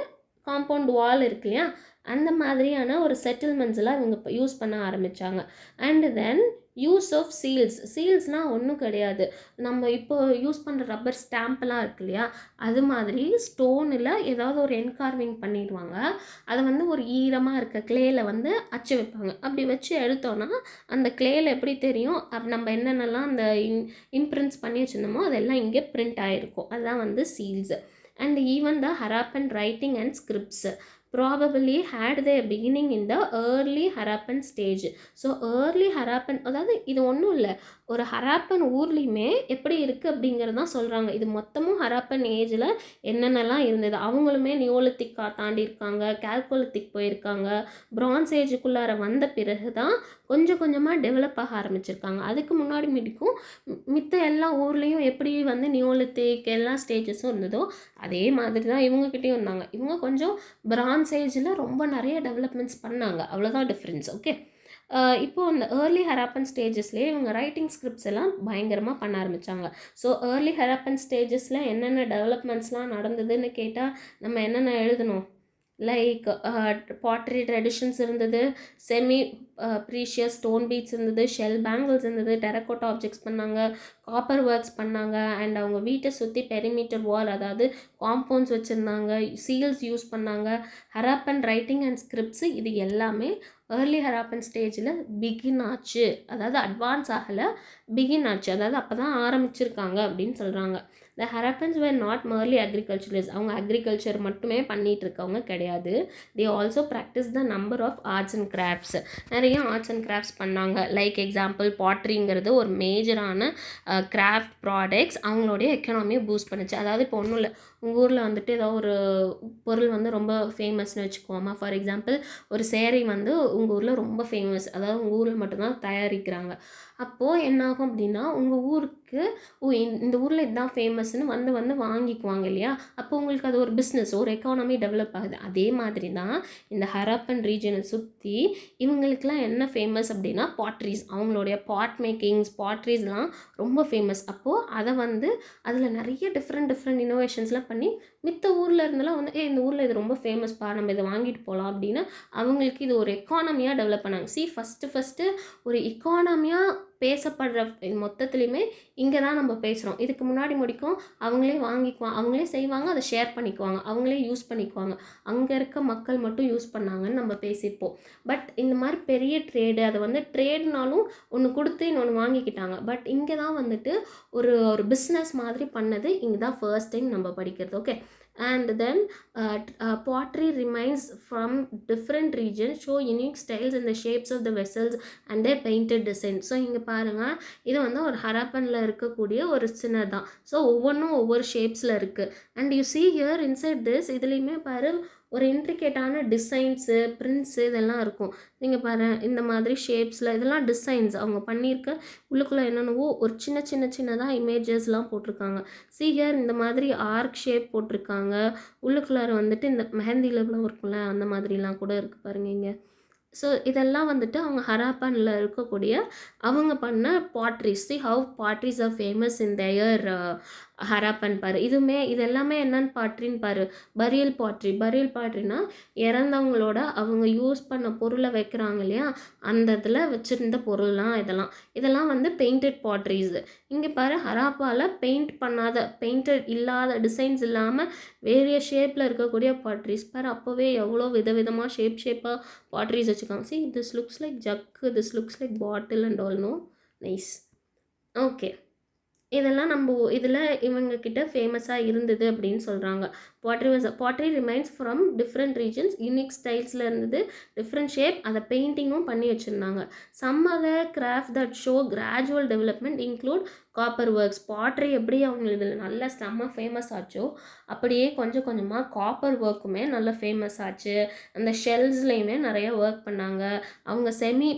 காம்பவுண்ட் வால் இருக்கு இல்லையா, அந்த மாதிரியான ஒரு செட்டில்மெண்ட்ஸ்லாம் இவங்க இப்போ யூஸ் பண்ண ஆரம்பித்தாங்க. அண்ட் தென் யூஸ் ஆஃப் சீல்ஸ்னால் ஒன்றும் கிடையாது, நம்ம இப்போ யூஸ் பண்ணுற ரப்பர் ஸ்டாம்ப்லாம் இருக்கு இல்லையா, அது மாதிரி ஸ்டோனில் ஏதாவது ஒரு என்கார்விங் பண்ணிடுவாங்க. அதை வந்து ஒரு ஈரமாக இருக்க கிளேயில் வந்து அச்சு வைப்பாங்க. அப்படி வச்சு எடுத்தோன்னா அந்த கிளேயில் எப்படி தெரியும் நம்ம என்னென்னலாம் அந்த இம்ப்ரிண்ட்ஸ் பண்ணி வச்சுருந்தோமோ அதெல்லாம் இங்கே பிரிண்ட் ஆகிருக்கும். அதுதான் வந்து seals. And even the Harappan writing and scripts probably had their beginning in the early Harappan stage. So early Harappan, அதாவது இது ஒன்றும் இல்லை, ஒரு ஹராப்பன் ஊர்லேயுமே எப்படி இருக்குது அப்படிங்கிறது தான் சொல்கிறாங்க. இது மொத்தமும் ஹராப்பன் ஏஜில் என்னென்னலாம் இருந்தது, அவங்களுமே நியோலித்திக் தாண்டி இருக்காங்க, கால்கோலித்திக் போயிருக்காங்க, பிரான்ஸ் ஏஜுக்குள்ளார வந்த பிறகு தான் கொஞ்சம் கொஞ்சமாக டெவலப் ஆக ஆரம்பிச்சிருக்காங்க. அதுக்கு முன்னாடி மிடிக்கும் மித்த எல்லா ஊர்லேயும் எப்படி வந்து நியோலித்திக் எல்லா ஸ்டேஜஸும் இருந்ததோ அதே மாதிரி தான் இவங்ககிட்டயும் இருந்தாங்க. இவங்க கொஞ்சம் பிரான்ஸ் ஏஜில் ரொம்ப நிறைய டெவலப்மெண்ட்ஸ் பண்ணாங்க, அவ்வளோதான் டிஃப்ரென்ஸ். ஓகே, இப்போது அந்த ஏர்லி ஹராப்பன் ஸ்டேஜஸ்லேயே இவங்க ரைட்டிங் ஸ்கிரிப்ட்ஸ் எல்லாம் பயங்கரமாக பண்ண ஆரம்பித்தாங்க. ஸோ ஏர்லி ஹராப்பன் ஸ்டேஜஸில் என்னென்ன டெவலப்மெண்ட்ஸ்லாம் நடந்ததுன்னு கேட்டால் நம்ம என்னென்ன எழுதணும், லைக் பாட்ரி ட்ரெடிஷன்ஸ் இருந்தது, செமி ப்ரீஷியஸ் ஸ்டோன் பீட்ஸ் இருந்தது, ஷெல் பேங்கிள்ஸ் இருந்தது, டெரக்கோட்டா ஆப்ஜெக்ட்ஸ் பண்ணாங்க, காப்பர் ஒர்க்ஸ் பண்ணாங்க, அண்ட் அவங்க வீட்டை சுற்றி பெரிமீட்டர் வால் அதாவது காம்பவுண்ட்ஸ் வச்சுருந்தாங்க, சீல்ஸ் யூஸ் பண்ணாங்க. ஹராப்பன் ரைட்டிங் அண்ட் ஸ்கிரிப்ட்ஸு இது எல்லாமே ஏர்லி ஹராப்பன் ஸ்டேஜில் பிகின் ஆச்சு, அதாவது அட்வான்ஸ் ஆகலை, பிகின் ஆச்சு, அதாவது அப்போ தான் ஆரம்பிச்சிருக்காங்க அப்படின்னு சொல்கிறாங்க. The Harappans were not merely agriculturist, அவங்க அக்ரிகல்ச்சர் மட்டுமே பண்ணிகிட்டு இருக்கவங்க கிடையாது. They also practise the number of arts and crafts, நிறைய ஆர்ட்ஸ் அண்ட் கிராஃப்ட்ஸ் பண்ணாங்க. லைக் எக்ஸாம்பிள் பாட்ரிங்கிறது ஒரு மேஜரான கிராஃப்ட் ப்ராடக்ட்ஸ், அவங்களுடைய எக்கனாமியை பூஸ்ட் பண்ணுச்சு. அதாவது இப்போ ஒன்றும் இல்லை, உங்கள் ஊரில் வந்துட்டு ஏதோ ஒரு பொருள் வந்து ரொம்ப ஃபேமஸ்னு வச்சுக்கோமா, ஃபார் எக்ஸாம்பிள் ஒரு சேரீ வந்து உங்கள் ஊரில் ரொம்ப ஃபேமஸ், அதாவது உங்கள் ஊரில் மட்டும்தான் தயாரிக்கிறாங்க. அப்போது என்னாகும் அப்படின்னா உங்கள் ஊருக்கு இந்த ஊரில் இதுதான் ஃபேமஸ்னு வந்து வந்து வாங்கிக்குவாங்க இல்லையா, அப்போ உங்களுக்கு அது ஒரு பிஸ்னஸ், ஒரு எக்கானமி டெவலப் ஆகுது. அதே மாதிரி தான் இந்த ஹராப்பன் ரீஜனை சுற்றி இவங்களுக்குலாம் என்ன ஃபேமஸ் அப்படின்னா பாட்ரிஸ், அவங்களுடைய பாட் மேக்கிங்ஸ் பாட்ரிஸ்லாம் ரொம்ப ஃபேமஸ். அப்போது அதை வந்து அதில் நிறைய டிஃப்ரெண்ட் இன்னோவேஷன்ஸ்லாம் பண்ணி மித்த ஊரில் இருந்தெல்லாம் வந்து இந்த ஊரில் இது ரொம்ப ஃபேமஸ்ப்பா, நம்ம இதை வாங்கிட்டு போகலாம் அப்படின்னு அவங்களுக்கு இது ஒரு எக்கானமியாக டெவலப் பண்ணாங்க. ஃபஸ்ட்டு ஒரு எக்கானமியாக பேசப்படுற மொத்தத்துலேயுமே இங்கே தான் நம்ம பேசுகிறோம். இதுக்கு முன்னாடி முடிக்கும் அவங்களே வாங்கிக்குவாங்க, அவங்களே செய்வாங்க, அதை ஷேர் பண்ணிக்குவாங்க, அவங்களே யூஸ் பண்ணிக்குவாங்க, அங்கே இருக்க மக்கள் மட்டும் யூஸ் பண்ணாங்கன்னு நம்ம பேசிப்போம். பட் இந்த மாதிரி பெரிய ட்ரேடு, அதை வந்து ட்ரேடுனாலும் ஒன்று கொடுத்து இன்னொன்று வாங்கிக்கிட்டாங்க. பட் இங்கே தான் வந்துட்டு ஒரு பிஸ்னஸ் மாதிரி பண்ணது இங்கே தான் ஃபர்ஸ்ட் டைம் நம்ம படிக்கிறது. Okay, and then pottery remains from different regions show unique styles in the shapes of the vessels and their painted design. So இங்கே பாருங்கள், இது வந்து ஒரு ஹராப்பனில் இருக்கக்கூடிய ஒரு சின்ன தான். ஸோ ஒவ்வொன்றும் ஒவ்வொரு ஷேப்ஸில் இருக்குது. And you see here inside this, இதுலேயுமே பாரு ஒரு இன்ட்ரிகேட்டான டிசைன்ஸு பிரிண்ட்ஸு இதெல்லாம் இருக்கும். நீங்கள் பாரு இந்த மாதிரி ஷேப்ஸில் இதெல்லாம் டிசைன்ஸ் அவங்க பண்ணியிருக்க, உள்ளுக்குள்ளே என்னென்னவோ ஒரு சின்னதாக இமேஜஸ்லாம் போட்டிருக்காங்க. see here இந்த மாதிரி ஆர்க் ஷேப் போட்டிருக்காங்க, உள்ளுக்குள்ளார வந்துட்டு இந்த மெஹந்திலலாம் இருக்கும்ல அந்த மாதிரிலாம் கூட இருக்குது பாருங்கள் இங்கே. ஸோ இதெல்லாம் வந்துட்டு அவங்க ஹராப்பனில் இருக்கக்கூடிய அவங்க பண்ண potteries. see how potteries are famous in their Harappan பாரு. இது எல்லாமே என்னன்னு பாட்ரின்னு பாரு, பரியல் பாட்ரினா இறந்தவங்களோட அவங்க யூஸ் பண்ண பொருளை வைக்கிறாங்க இல்லையா, அந்த இதில் வச்சுருந்த பொருள்லாம் இதெல்லாம் வந்து பெயிண்டட் பாட்ரிஸ். இங்கே பாரு ஹராப்பாவில் பெயிண்டட் இல்லாத டிசைன்ஸ் இல்லாமல் வேறிய ஷேப்பில் இருக்கக்கூடிய பாட்ரிஸ் பாரு. அப்போவே எவ்வளோ விதவிதமாக ஷேப்பாக பாட்ரிஸ் வச்சுருக்காங்க. see this looks like jug, this looks like bottle and all, no nice. Okay, இதெல்லாம் நம்ம இதில் இவங்கக்கிட்ட ஃபேமஸாக இருந்தது அப்படின்னு சொல்கிறாங்க. Pottery remains from different regions, unique ஸ்டைல்ஸில் இருந்தது, டிஃப்ரெண்ட் ஷேப், அதை பெயிண்டிங்கும் பண்ணி வச்சுருந்தாங்க. Some other craft that show gradual development include copper works. Pottery எப்படி அவங்க இதில் நல்ல செம்ம ஃபேமஸ் ஆச்சோ அப்படியே கொஞ்சம் கொஞ்சமாக காப்பர் ஒர்க்குமே நல்ல ஃபேமஸ் ஆச்சு. அந்த ஷெல்ஸ்லேயுமே நிறைய ஒர்க் பண்ணாங்க. அவங்க செமி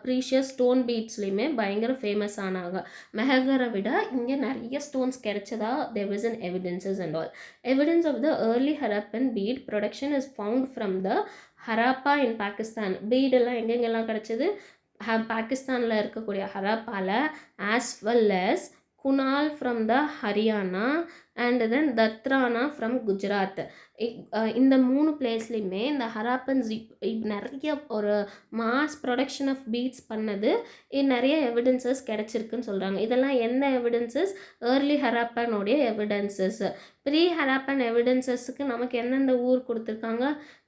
ப்ரீஷியஸ் ஸ்டோன் பீட்ஸ்லேயுமே பயங்கர ஃபேமஸ் ஆனாங்க. மெஹகரை விட இங்கே நிறைய ஸ்டோன்ஸ் கிடைச்சதா there was an evidences and all. Evidence of the early Harappan bead production is found from the Harappa in Pakistan. bead எல்லாம் எங்கெங்கெல்லாம் கிடைச்சது, பாகிஸ்தானில் இருக்கக்கூடிய ஹராப்பாவில், as well as Kunal from the Haryana and then Dhatrana from Gujarat. இந்த 3 பிளேஸ்லையுமே இந்த ஹராப்பன்ஸ் நிறைய ஒரு மாஸ் ப்ரொடக்ஷன் ஆஃப் பீட்ஸ் பண்ணது நிறைய எவிடன்சஸ் கிடச்சிருக்குன்னு சொல்கிறாங்க. இதெல்லாம் என்ன எவிடன்சஸ்? ஏர்லி ஹராப்பனுடைய எவிடன்சஸ். ப்ரீ ஹராப்பன் எவிடன்சஸுக்கு நமக்கு எந்தெந்த ஊர் கொடுத்துருக்காங்க?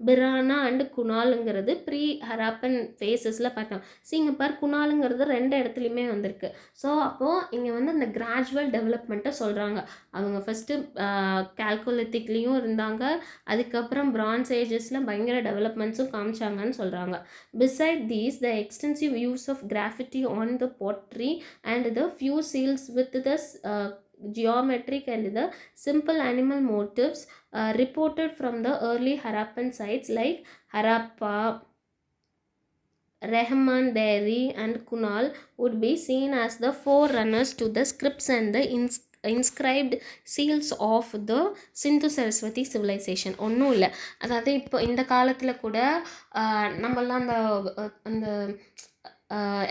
பிரானா அண்டு குணாலுங்கிறது ப்ரீ ஹராப்பன் ஃபேஸஸில் பார்த்தோம். இங்கே பார், குணாலுங்கிறது 2 இடத்துலையுமே வந்திருக்கு. ஸோ அப்போது இங்கே வந்து இந்த கிராஜுவல் டெவலப்மெண்ட்டை சொல்கிறாங்க. அவங்க ஃபஸ்ட்டு கால்குலித்திக்லேயும் இருந்தாங்க, அதுக்கப்புறம் பிரான்ஸ் ஏஜஸில் பயங்கர டெவலப்மெண்ட்ஸும் காமிச்சாங்கன்னு சொல்கிறாங்க. Beside these, the extensive use of graffiti on the pottery and the few seals with the geometric and the simple animal motifs reported from the early Harappan sites like Harappa, Rahman-Deri and Kunal would be seen as the forerunners to the scripts and the inscribed seals of the Sindhu Saraswati civilisation. ஒன்றும் இல்லை, அதாவது இப்போ இந்த காலத்தில் கூட நம்மளாம் அந்த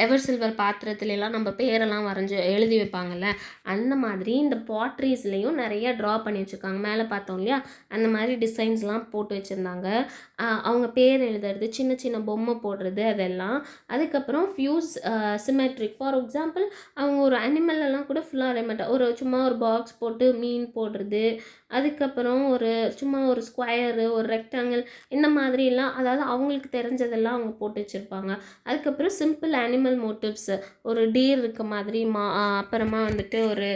ever silver பாத்திரத்துலலாம் நம்ம பேரெல்லாம் வரைஞ்சி எழுதி வைப்பாங்கள்ல, அந்த மாதிரி இந்த பாட்ரிஸ்லேயும் நிறைய ட்ரா பண்ணி வச்சுருக்காங்க. மேலே பார்த்தோம் இல்லையா, அந்த மாதிரி டிசைன்ஸ்லாம் போட்டு வச்சுருந்தாங்க. அவங்க பேர் எழுதுறது, சின்ன சின்ன பொம்மை போடுறது, அதெல்லாம். அதுக்கப்புறம் ஃபியூஸ் சிமெட்ரிக். ஃபார் எக்ஸாம்பிள், அவங்க ஒரு அனிமல்லாம் கூட ஃபுல்லாக வரைய மாட்டாங்க. சும்மா ஒரு பாக்ஸ் போட்டு மீன் போடுறது, அதுக்கப்புறம் சும்மா ஒரு ஸ்கொயரு, ஒரு ரெக்டாங்கிள், இந்த மாதிரிலாம், அதாவது அவங்களுக்கு தெரிஞ்சதெல்லாம் அவங்க போட்டு வச்சுருப்பாங்க. அதுக்கப்புறம் சிம்பிள் அனிமல் மோட்டிவ்ஸ், ஒரு டீர் இருக்க மாதிரி, அப்புறமா வந்துட்டு ஒரு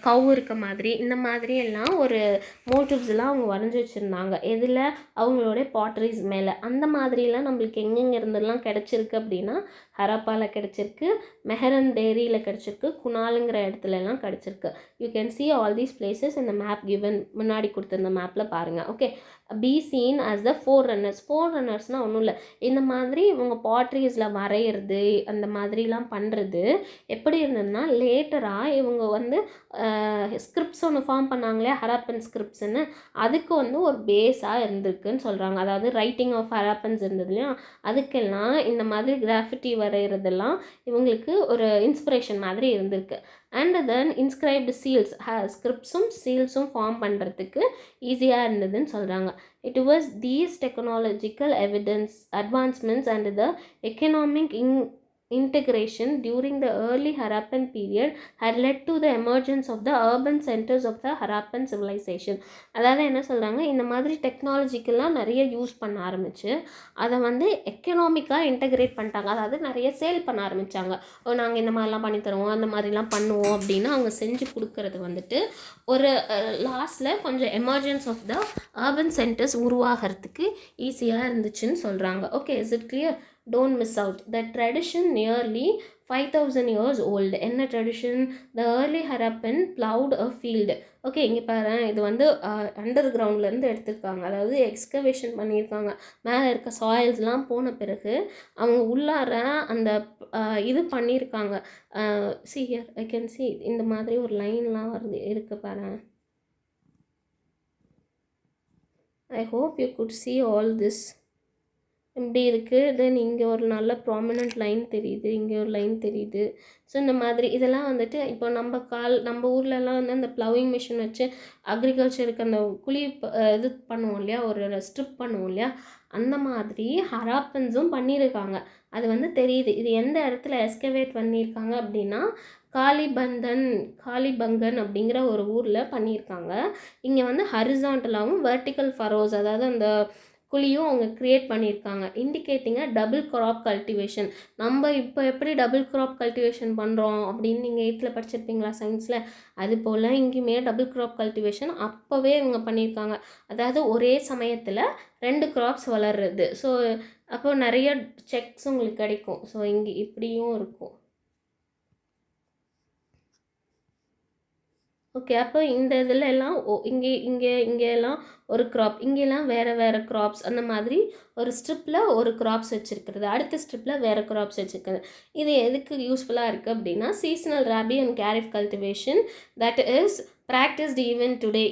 கவு இருக்க மாதிரி, இந்த மாதிரி எல்லாம் ஒரு மோட்டிவ்ஸ்லாம் அவங்க வரைஞ்சி வச்சுருந்தாங்க. எதில்? அவங்களோட பாட்ரிஸ் மேலே. அந்த மாதிரிலாம் நம்மளுக்கு எங்கெங்கே இருந்தெல்லாம் கிடச்சிருக்கு அப்படின்னா, ஹரப்பாவில் கிடச்சிருக்கு, மெஹரன்-டேரியில் கிடச்சிருக்கு, குணாலுங்கிற இடத்துலலாம் கிடச்சிருக்கு. You can see all these places in the map given. முன்னாடி கொடுத்துருந்த மேப்பில் பாருங்கள். Okay, be seen as the forerunners. forerunners-னால் ஒன்றும் இல்லை, இந்த மாதிரி இவங்க பாட்ரிஸில் வரைகிறது, அந்த மாதிரிலாம் பண்ணுறது எப்படி இருந்ததுன்னா, லேட்டராக இவங்க வந்து ஸ்கிரிப்ட்ஸ் ஒன்று ஃபார்ம் பண்ணாங்களே, ஹராப்பன் ஸ்கிரிப்ட்ஸ்ன்னு, அதுக்கு வந்து ஒரு பேஸாக இருந்திருக்குன்னு சொல்கிறாங்க. அதாவது ரைட்டிங் ஆஃப் ஹராப்பன்ஸ் இருந்தது இல்லையா, அதுக்கெல்லாம் இந்த மாதிரி கிராஃபிட்டி வரைகிறதெல்லாம் இவங்களுக்கு ஒரு இன்ஸ்பிரேஷன் மாதிரி இருந்திருக்கு. அண்ட் தென் இன்ஸ்கிரைப்டு சீல்ஸ், ஸ்கிரிப்ட்ஸும் சீல்ஸும் ஃபார்ம் பண்ணுறதுக்கு ஈஸியாக இருந்ததுன்னு சொல்கிறாங்க. It was these technological advancements and the economic integration during the early Harappan period had led to the emergence of the urban centers of the Harappan civilization. அதாவது என்ன சொல்கிறாங்க, இந்த மாதிரி டெக்னாலஜிக்கெல்லாம் நிறைய யூஸ் பண்ண ஆரம்பித்து அதை வந்து எக்கனாமிக்காக இன்டகிரேட் பண்ணிட்டாங்க. அதாவது நிறைய சேல் பண்ண ஆரம்பித்தாங்க. நாங்கள் இந்த மாதிரிலாம் பண்ணித்தருவோம், அந்த மாதிரிலாம் பண்ணுவோம் அப்படின்னு அவங்க செஞ்சு கொடுக்கறது வந்துட்டு ஒரு லாஸ்ட்டில் கொஞ்சம் emergence of the urban centres உருவாகிறதுக்கு ஈஸியாக இருந்துச்சுன்னு சொல்கிறாங்க. Okay, is it clear? Don't miss out. The tradition nearly 5000 years old. என்ன tradition? The early Harappan plowed a field. Okay, இங்கே பாரு, இது வந்து அண்டர் கிரவுண்ட்லேருந்து எடுத்திருக்காங்க. அதாவது எக்ஸ்கவேஷன் பண்ணியிருக்காங்க. மேலே இருக்க சாயில்ஸ்லாம் போன பிறகு அவங்க உள்ளார அந்த இது பண்ணியிருக்காங்க. see here, I can see இந்த மாதிரி ஒரு லைன்லாம் வருது, இருக்கு பாரு. I hope you could see all this. இப்படி இருக்குது. தென் இங்கே ஒரு நல்ல ப்ராமினெண்ட் லைன் தெரியுது, இங்கே ஒரு லைன் தெரியுது. ஸோ இந்த மாதிரி இதெல்லாம் வந்துட்டு இப்போ நம்ம ஊர்லலாம் வந்து அந்த ப்ளவிங் மிஷின் வச்சு அக்ரிகல்ச்சருக்கு அந்த குழி இது பண்ணுவோம் இல்லையா, ஒரு ஸ்ட்ரிப் பண்ணுவோம் இல்லையா, அந்த மாதிரி ஹராப்பன்ஸும் பண்ணியிருக்காங்க. அது வந்து தெரியுது. இது எந்த இடத்துல எஸ்கவேட் பண்ணியிருக்காங்க அப்படின்னா, காளிபங்கன் அப்படிங்கிற ஒரு ஊரில் பண்ணியிருக்காங்க. இங்கே வந்து ஹரிசாண்டலாகவும் வெர்டிக்கல் ஃபரோஸ், அதாவது அந்த குழியும் அவங்க க்ரியேட் பண்ணியிருக்காங்க. இண்டிகேட்டிங்க டபுள் க்ராப் கல்டிவேஷன். நம்ம இப்போ எப்படி டபுள் க்ராப் கல்டிவேஷன் பண்ணுறோம் அப்படின்னு நீங்கள் 8th படிச்சிருப்பீங்களா சயின்ஸில், அது போல் இங்கேயுமே டபுள் க்ராப் கல்டிவேஷன் அப்போவே இவங்க பண்ணியிருக்காங்க. அதாவது ஒரே சமயத்தில் 2 க்ராப்ஸ் வளர்றது. ஸோ அப்போது நிறைய செக்ஸ் உங்களுக்கு கிடைக்கும். ஸோ இங்கே இப்படியும் இருக்கும். ஓகே, அப்போ இந்த இதில் எல்லாம் இங்கெல்லாம் ஒரு க்ராப், இங்கெல்லாம் வேறு க்ராப்ஸ், அந்த மாதிரி ஒரு ஸ்ட்ரிப்பில் ஒரு க்ராப்ஸ் வச்சுருக்கிறது, அடுத்த ஸ்ட்ரிப்பில் வேறு க்ராப்ஸ் வச்சுருக்கிறது. இது எதுக்கு யூஸ்ஃபுல்லாக இருக்குது அப்படின்னா, seasonal rabi and kharif cultivation, that is practised even today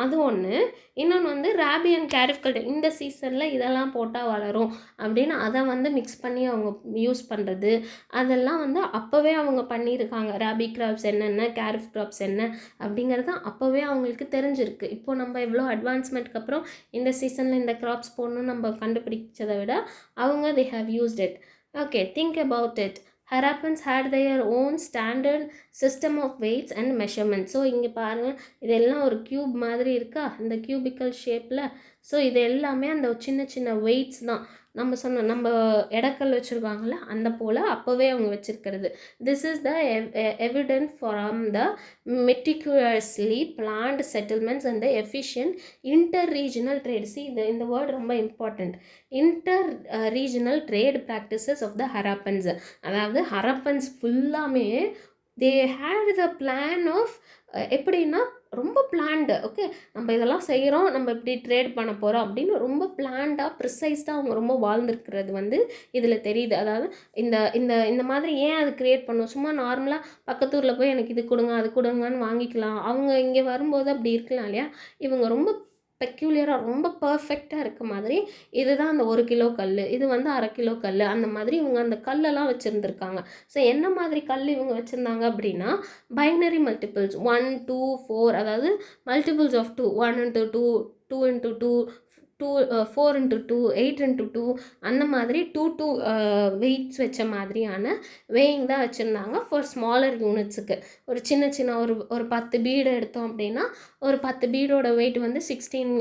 அது ஒன்று. இன்னொன்று வந்து ராபி அண்ட் கேரிஃப் கல்ச்சர், இந்த சீசனில் இதெல்லாம் போட்டால் வளரும் அப்படின்னு அதை வந்து மிக்ஸ் பண்ணி அவங்க யூஸ் பண்ணுறது, அதெல்லாம் வந்து அப்போவே அவங்க பண்ணியிருக்காங்க. ராபி கிராப்ஸ் என்னென்ன, கேரிஃப் கிராப்ஸ் என்ன அப்படிங்கிறது அப்போவே அவங்களுக்கு தெரிஞ்சிருக்கு. இப்போது நம்ம எவ்வளோ அட்வான்ஸ்மெண்ட்க்கு அப்புறம் இந்த சீசனில் இந்த கிராப்ஸ் போடணும்னு நம்ம கண்டுபிடிச்சதை விட அவங்க they have used it. Okay, think about it. Harappans had their own standard system of weights and measurements. So இங்கே பாருங்கள், இதெல்லாம் ஒரு க்யூப் மாதிரி இருக்கா, இந்த கியூபிக்கல் ஷேப்பில். ஸோ இது எல்லாமே அந்த சின்ன சின்ன வெயிட்ஸ் தான். நம்ம எடக்கல் வச்சுருக்காங்கள அந்த போல் அப்போவே அவங்க வச்சுருக்கிறது. This is the evident from the meticulously planned settlements and the efficient inter regional trade. See இந்த வேர்ட் ரொம்ப important. Inter regional trade practices of the Harappans. அதாவது ஹரப்பன்ஸ் ஃபுல்லாமே they had the plan of, எப்படின்னா ரொம்ப பிளான்டு. ஓகே, நம்ம இதெல்லாம் செய்கிறோம், நம்ம இப்படி ட்ரேட் பண்ண போகிறோம் அப்படின்னு ரொம்ப பிளான்டாக ப்ரிசைஸ்டாக அவங்க ரொம்ப வாழ்ந்துருக்கிறது வந்து இதில் தெரியுது. அதாவது இந்த இந்த இந்த மாதிரி ஏன் அது க்ரியேட் பண்ணும், சும்மா நார்மலாக பக்கத்தூரில் போய் எனக்கு இது கொடுங்க அது கொடுங்கன்னு வாங்கிக்கலாம். அவங்க இங்கே வரும்போது அப்படி இருக்கலாம் இல்லையா. இவங்க ரொம்ப பெக்யூலியராக ரொம்ப பர்ஃபெக்டாக இருக்க மாதிரி, இதுதான் அந்த 1 கிலோ கல், இது வந்து 1/2 கிலோ கல், அந்த மாதிரி இவங்க அந்த கல்லெல்லாம் வச்சுருந்துருக்காங்க. ஸோ என்ன மாதிரி கல் இவங்க வச்சுருந்தாங்க அப்படின்னா, பைனரி மல்டிபிள்ஸ் 1, 2, 4, அதாவது multiples of 2, 1 into 2, 2 into 2, 4 into 2, 8 into 2, அந்த மாதிரி 2 வெயிட்ஸ் வச்ச மாதிரியான வேயிங் தான் வச்சுருந்தாங்க ஃபார் ஸ்மாலர் யூனிட்ஸுக்கு. ஒரு சின்ன சின்ன ஒரு 10 பீடு எடுத்தோம் அப்படின்னா ஒரு 10 பீடோட வெயிட் வந்து 16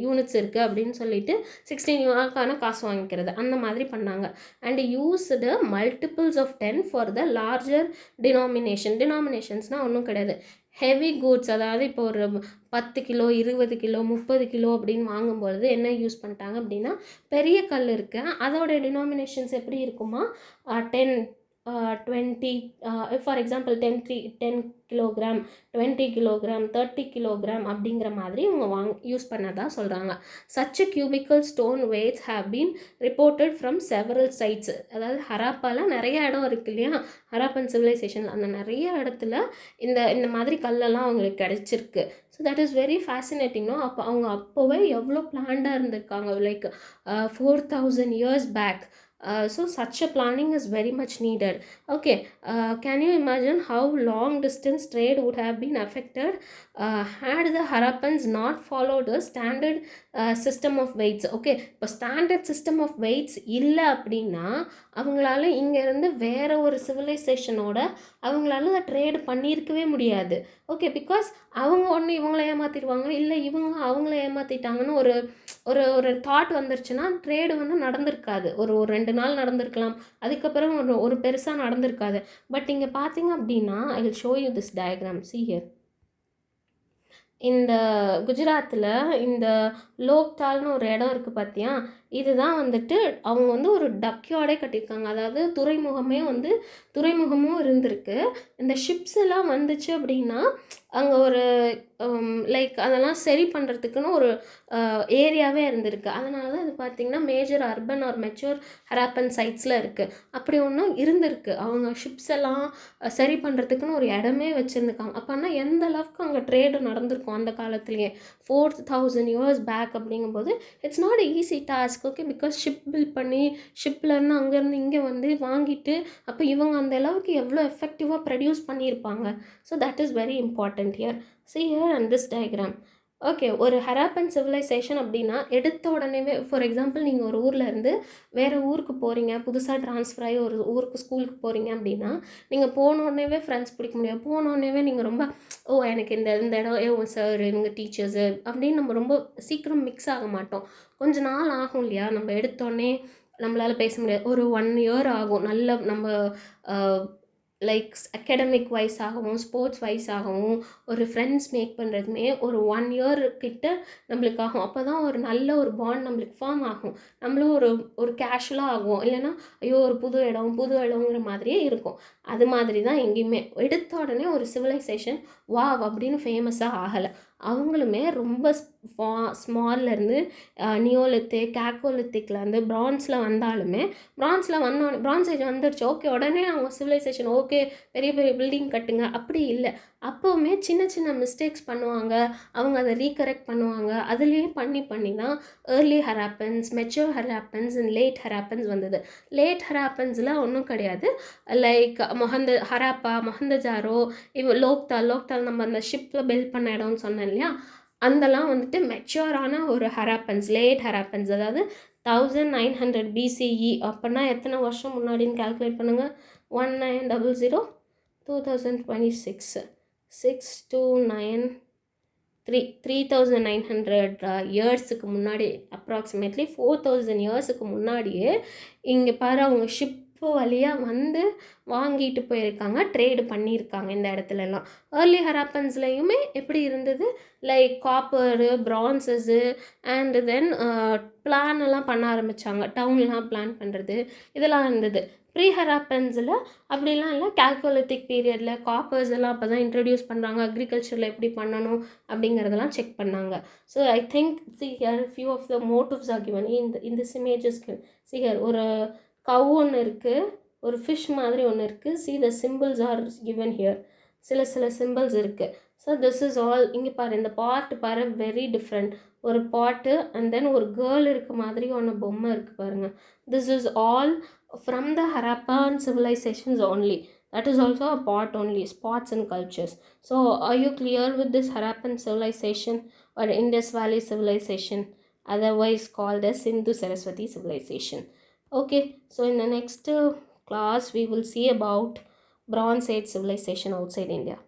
யூனிட்ஸ் இருக்குது அப்படின்னு சொல்லிட்டு 16 யூனிட்கான காசு வாங்கிக்கிறது, அந்த மாதிரி பண்ணாங்க. And used multiples of 10 for the larger டினாமினேஷன்ஸ்னால் ஒன்றும் கிடையாது. ஹெவி கூட்ஸ், அதாவது இப்போ ஒரு 10 கிலோ 20 கிலோ 30 கிலோ அப்படின்னு வாங்கும்பொழுது என்ன யூஸ் பண்ணிட்டாங்க அப்படின்னா, பெரிய கல் இருக்கு, அதோட டினாமினேஷன்ஸ் எப்படி இருக்குமா, 10, 20, for example 10 kilogram, 20 kilogram, 30 kilogram அப்படிங்கிற மாதிரி இவங்க யூஸ் பண்ணதா சொல்கிறாங்க. Such cubical stone weights have been reported from several sites. அதாவது ஹராப்பாவில் நிறைய இடம் இருக்குது இல்லையா, ஹராப்பன் சிவிலைசேஷன், அந்த நிறைய இடத்துல இந்த மாதிரி கல்லெல்லாம் அவங்களுக்கு கிடச்சிருக்கு. ஸோ தட் இஸ் வெரி ஃபேசினேட்டிங்னோ. அவங்க அப்போவே எவ்வளோ பிளான்டாக இருந்திருக்காங்க, like 4000 years back. So such a planning is very much needed. Okay, can you imagine how long distance trade would have been affected had the Harappans not followed a standard system of weights? Okay, இப்போ standard system of weights இல்லை அப்படின்னா அவங்களால இங்கேருந்து வேறு ஒரு சிவிலைசேஷனோட அவங்களால trade பண்ணியிருக்கவே முடியாது. Okay, because அவங்க ஒன்று இவங்கள ஏமாற்றிடுவாங்க, இல்லை இவங்க அவங்கள ஏமாற்றிட்டாங்கன்னு ஒரு ஒரு ஒரு தாட் வந்துருச்சுன்னா ட்ரேடு வந்து நடந்திருக்காது. ஒரு 2 நாள் நடந்திருக்கலாம், அதுக்கப்புறம் ஒரு பெருசாக நடந்திருக்காது. பட் இங்கே பார்த்தீங்க அப்படின்னா, I will show you this diagram. see here. இந்த குஜராத்தில் இந்த லோக்தால்னு ஒரு இடம் இருக்குது பார்த்தியா, இதுதான் வந்துட்டு அவங்க வந்து ஒரு டக்யார்டே கட்டியிருக்காங்க. அதாவது துறைமுகமும் இருந்திருக்கு. இந்த ஷிப்ஸ் எல்லாம் வந்துச்சு அப்படின்னா அங்கே ஒரு லைக் அதெல்லாம் சரி பண்ணுறதுக்குன்னு ஒரு ஏரியாவே இருந்திருக்கு. அதனால தான் இது பார்த்திங்கன்னா major urban are mature Harappan சைட்ஸில் இருக்குது. அப்படி ஒன்றும் இருந்திருக்கு. அவங்க ஷிப்ஸ் எல்லாம் சரி பண்ணுறதுக்குன்னு ஒரு இடமே வச்சுருந்துருக்காங்க. அப்போனா எந்த அளவுக்கு அங்கே ட்ரேடு நடந்திருக்கும் அந்த காலத்துலேயே, 4000 years பேக். அப்படிங்கும்போது it's not easy task. Okay, because ship build பண்ணி ஷிப்லேருந்து அங்கேருந்து இங்கே வந்து வாங்கிட்டு அப்போ இவங்க அந்த அளவுக்கு எவ்வளோ எஃபெக்டிவாக ப்ரொடியூஸ் பண்ணியிருப்பாங்க. So that is very important here. see here and this diagram. Okay, ஒரு ஹராப்பன் சிவிலைசேஷன் அப்படின்னா எடுத்த உடனேவே, ஃபார் எக்ஸாம்பிள் நீங்கள் ஒரு ஊரில் இருந்து வேறு ஊருக்கு போகிறீங்க, புதுசாக ட்ரான்ஸ்ஃபர் ஆகி ஒரு ஊருக்கு ஸ்கூலுக்கு போகிறீங்க அப்படின்னா நீங்கள் போனோடனேவே ஃப்ரெண்ட்ஸ் பிடிக்க முடியாது. போனோடனேவே நீங்கள் ரொம்ப எனக்கு இந்த இடம் சார் இவங்க டீச்சர்ஸு அப்படின்னு நம்ம ரொம்ப சீக்கிரம் மிக்ஸ் ஆக மாட்டோம். கொஞ்ச நாள் ஆகும் இல்லையா, நம்ம எடுத்தோடனே நம்மளால் பேச முடியாது. ஒரு 1 year ஆகும். நல்ல நம்ம லைக் அகாடமிக் வைஸ் ஆகவும் ஸ்போர்ட்ஸ் வைஸ் ஆகவும் ஒரு ஃப்ரெண்ட்ஸ் மேக் பண்ணுறதுமே ஒரு 1 year கிட்ட நம்மளுக்கு ஆகும். அப்போ தான் ஒரு நல்ல ஒரு பாண்ட் நம்மளுக்கு ஃபார்ம் ஆகும். நம்மளும் ஒரு கேஷுவலாக ஆகும். இல்லைன்னா ஐயோ ஒரு புது இடங்கிற மாதிரியே இருக்கும். அது மாதிரி தான் எங்கேயுமே எடுத்த உடனே ஒரு சிவிலைசேஷன் வாவ் அப்படின்னு ஃபேமஸாக ஆகலை. அவங்களுமே ரொம்ப ஸ்மால்லேருந்து நியோலித்திக் கேக்கோலித்திக்லேருந்து பிரான்ஸில் வந்தாலுமே பிரான்ஸ் ஏஜ் வந்துடுச்சு, ஓகே உடனே அவங்க சிவிலைசேஷன் ஓகே பெரிய பெரிய பில்டிங் கட்டுங்க அப்படி இல்லை. அப்போவுமே சின்ன சின்ன மிஸ்டேக்ஸ் பண்ணுவாங்க, அவங்க அதை ரீகரெக்ட் பண்ணுவாங்க. அதுலேயே பண்ணி தான் ஏர்லி ஹராப்பன்ஸ், மெச்சூர் ஹராப்பன்ஸ் அண்ட் லேட் ஹராப்பன்ஸ் வந்தது. லேட் ஹராப்பன்ஸில் ஒன்றும் கிடையாது. லைக் ஹராப்பா, மொஹந்தஜாரோ, லோக்தால் நம்ம அந்த ஷிப்பில் பில்ட் பண்ண இடம்னு சொன்னேன் இல்லையா, அந்தெல்லாம் வந்துட்டு மெச்சூரான ஒரு ஹராப்பன்ஸ், லேட் ஹராப்பன்ஸ். அதாவது 1900 BCE அப்படின்னா எத்தனை வருஷம் முன்னாடின்னு கால்குலேட் பண்ணுங்கள். 1900 2026 6 to 9 3900 இயர்ஸுக்கு முன்னாடி, அப்ராக்சிமேட்லி 4000 இயர்ஸுக்கு முன்னாடியே இங்கே பாரு அவங்க ஷிப்பு வழியாக வந்து வாங்கிட்டு போயிருக்காங்க, ட்ரேடு பண்ணியிருக்காங்க இந்த இடத்துலலாம். ஏர்லி ஹராப்பன்ஸ்லையுமே எப்படி இருந்தது, like copper, bronzes and then plan எல்லாம் பண்ண ஆரம்பித்தாங்க, டவுன்லாம் பிளான் பண்ணுறது இதெல்லாம் இருந்தது. ப்ரீ ஹராப்பன்ஸில் அப்படிலாம் இல்லை. கால்கோலித்திக் பீரியடில் காப்பர்ஸ் எல்லாம் அப்போ தான் இன்ட்ரடியூஸ் பண்ணுறாங்க, அக்ரிகல்ச்சரில் எப்படி பண்ணணும் அப்படிங்கிறதெல்லாம் செக் பண்ணாங்க. So I think see here few of the motives are given in this images. see here ஒரு கவ் ஒன்று இருக்குது, ஒரு ஃபிஷ் மாதிரி ஒன்று இருக்குது. see the symbols are given here. சில சிம்பிள்ஸ் இருக்குது. So this is all. இங்கே பாரு, இந்த பாட்டு பாரு, வெரி டிஃப்ரெண்ட். ஒரு பாட்டு அண்ட் தென் ஒரு கேர்ள் இருக்க மாதிரி ஒன்று பொம்மை இருக்குது பாருங்கள். This is all from the Harappan civilizations only. That is also a part only, spots and cultures. So are you clear with this Harappan civilization or Indus Valley civilization, otherwise called as Sindhu Saraswati civilization? Okay, so in the next class we will see about Bronze Age civilization outside India.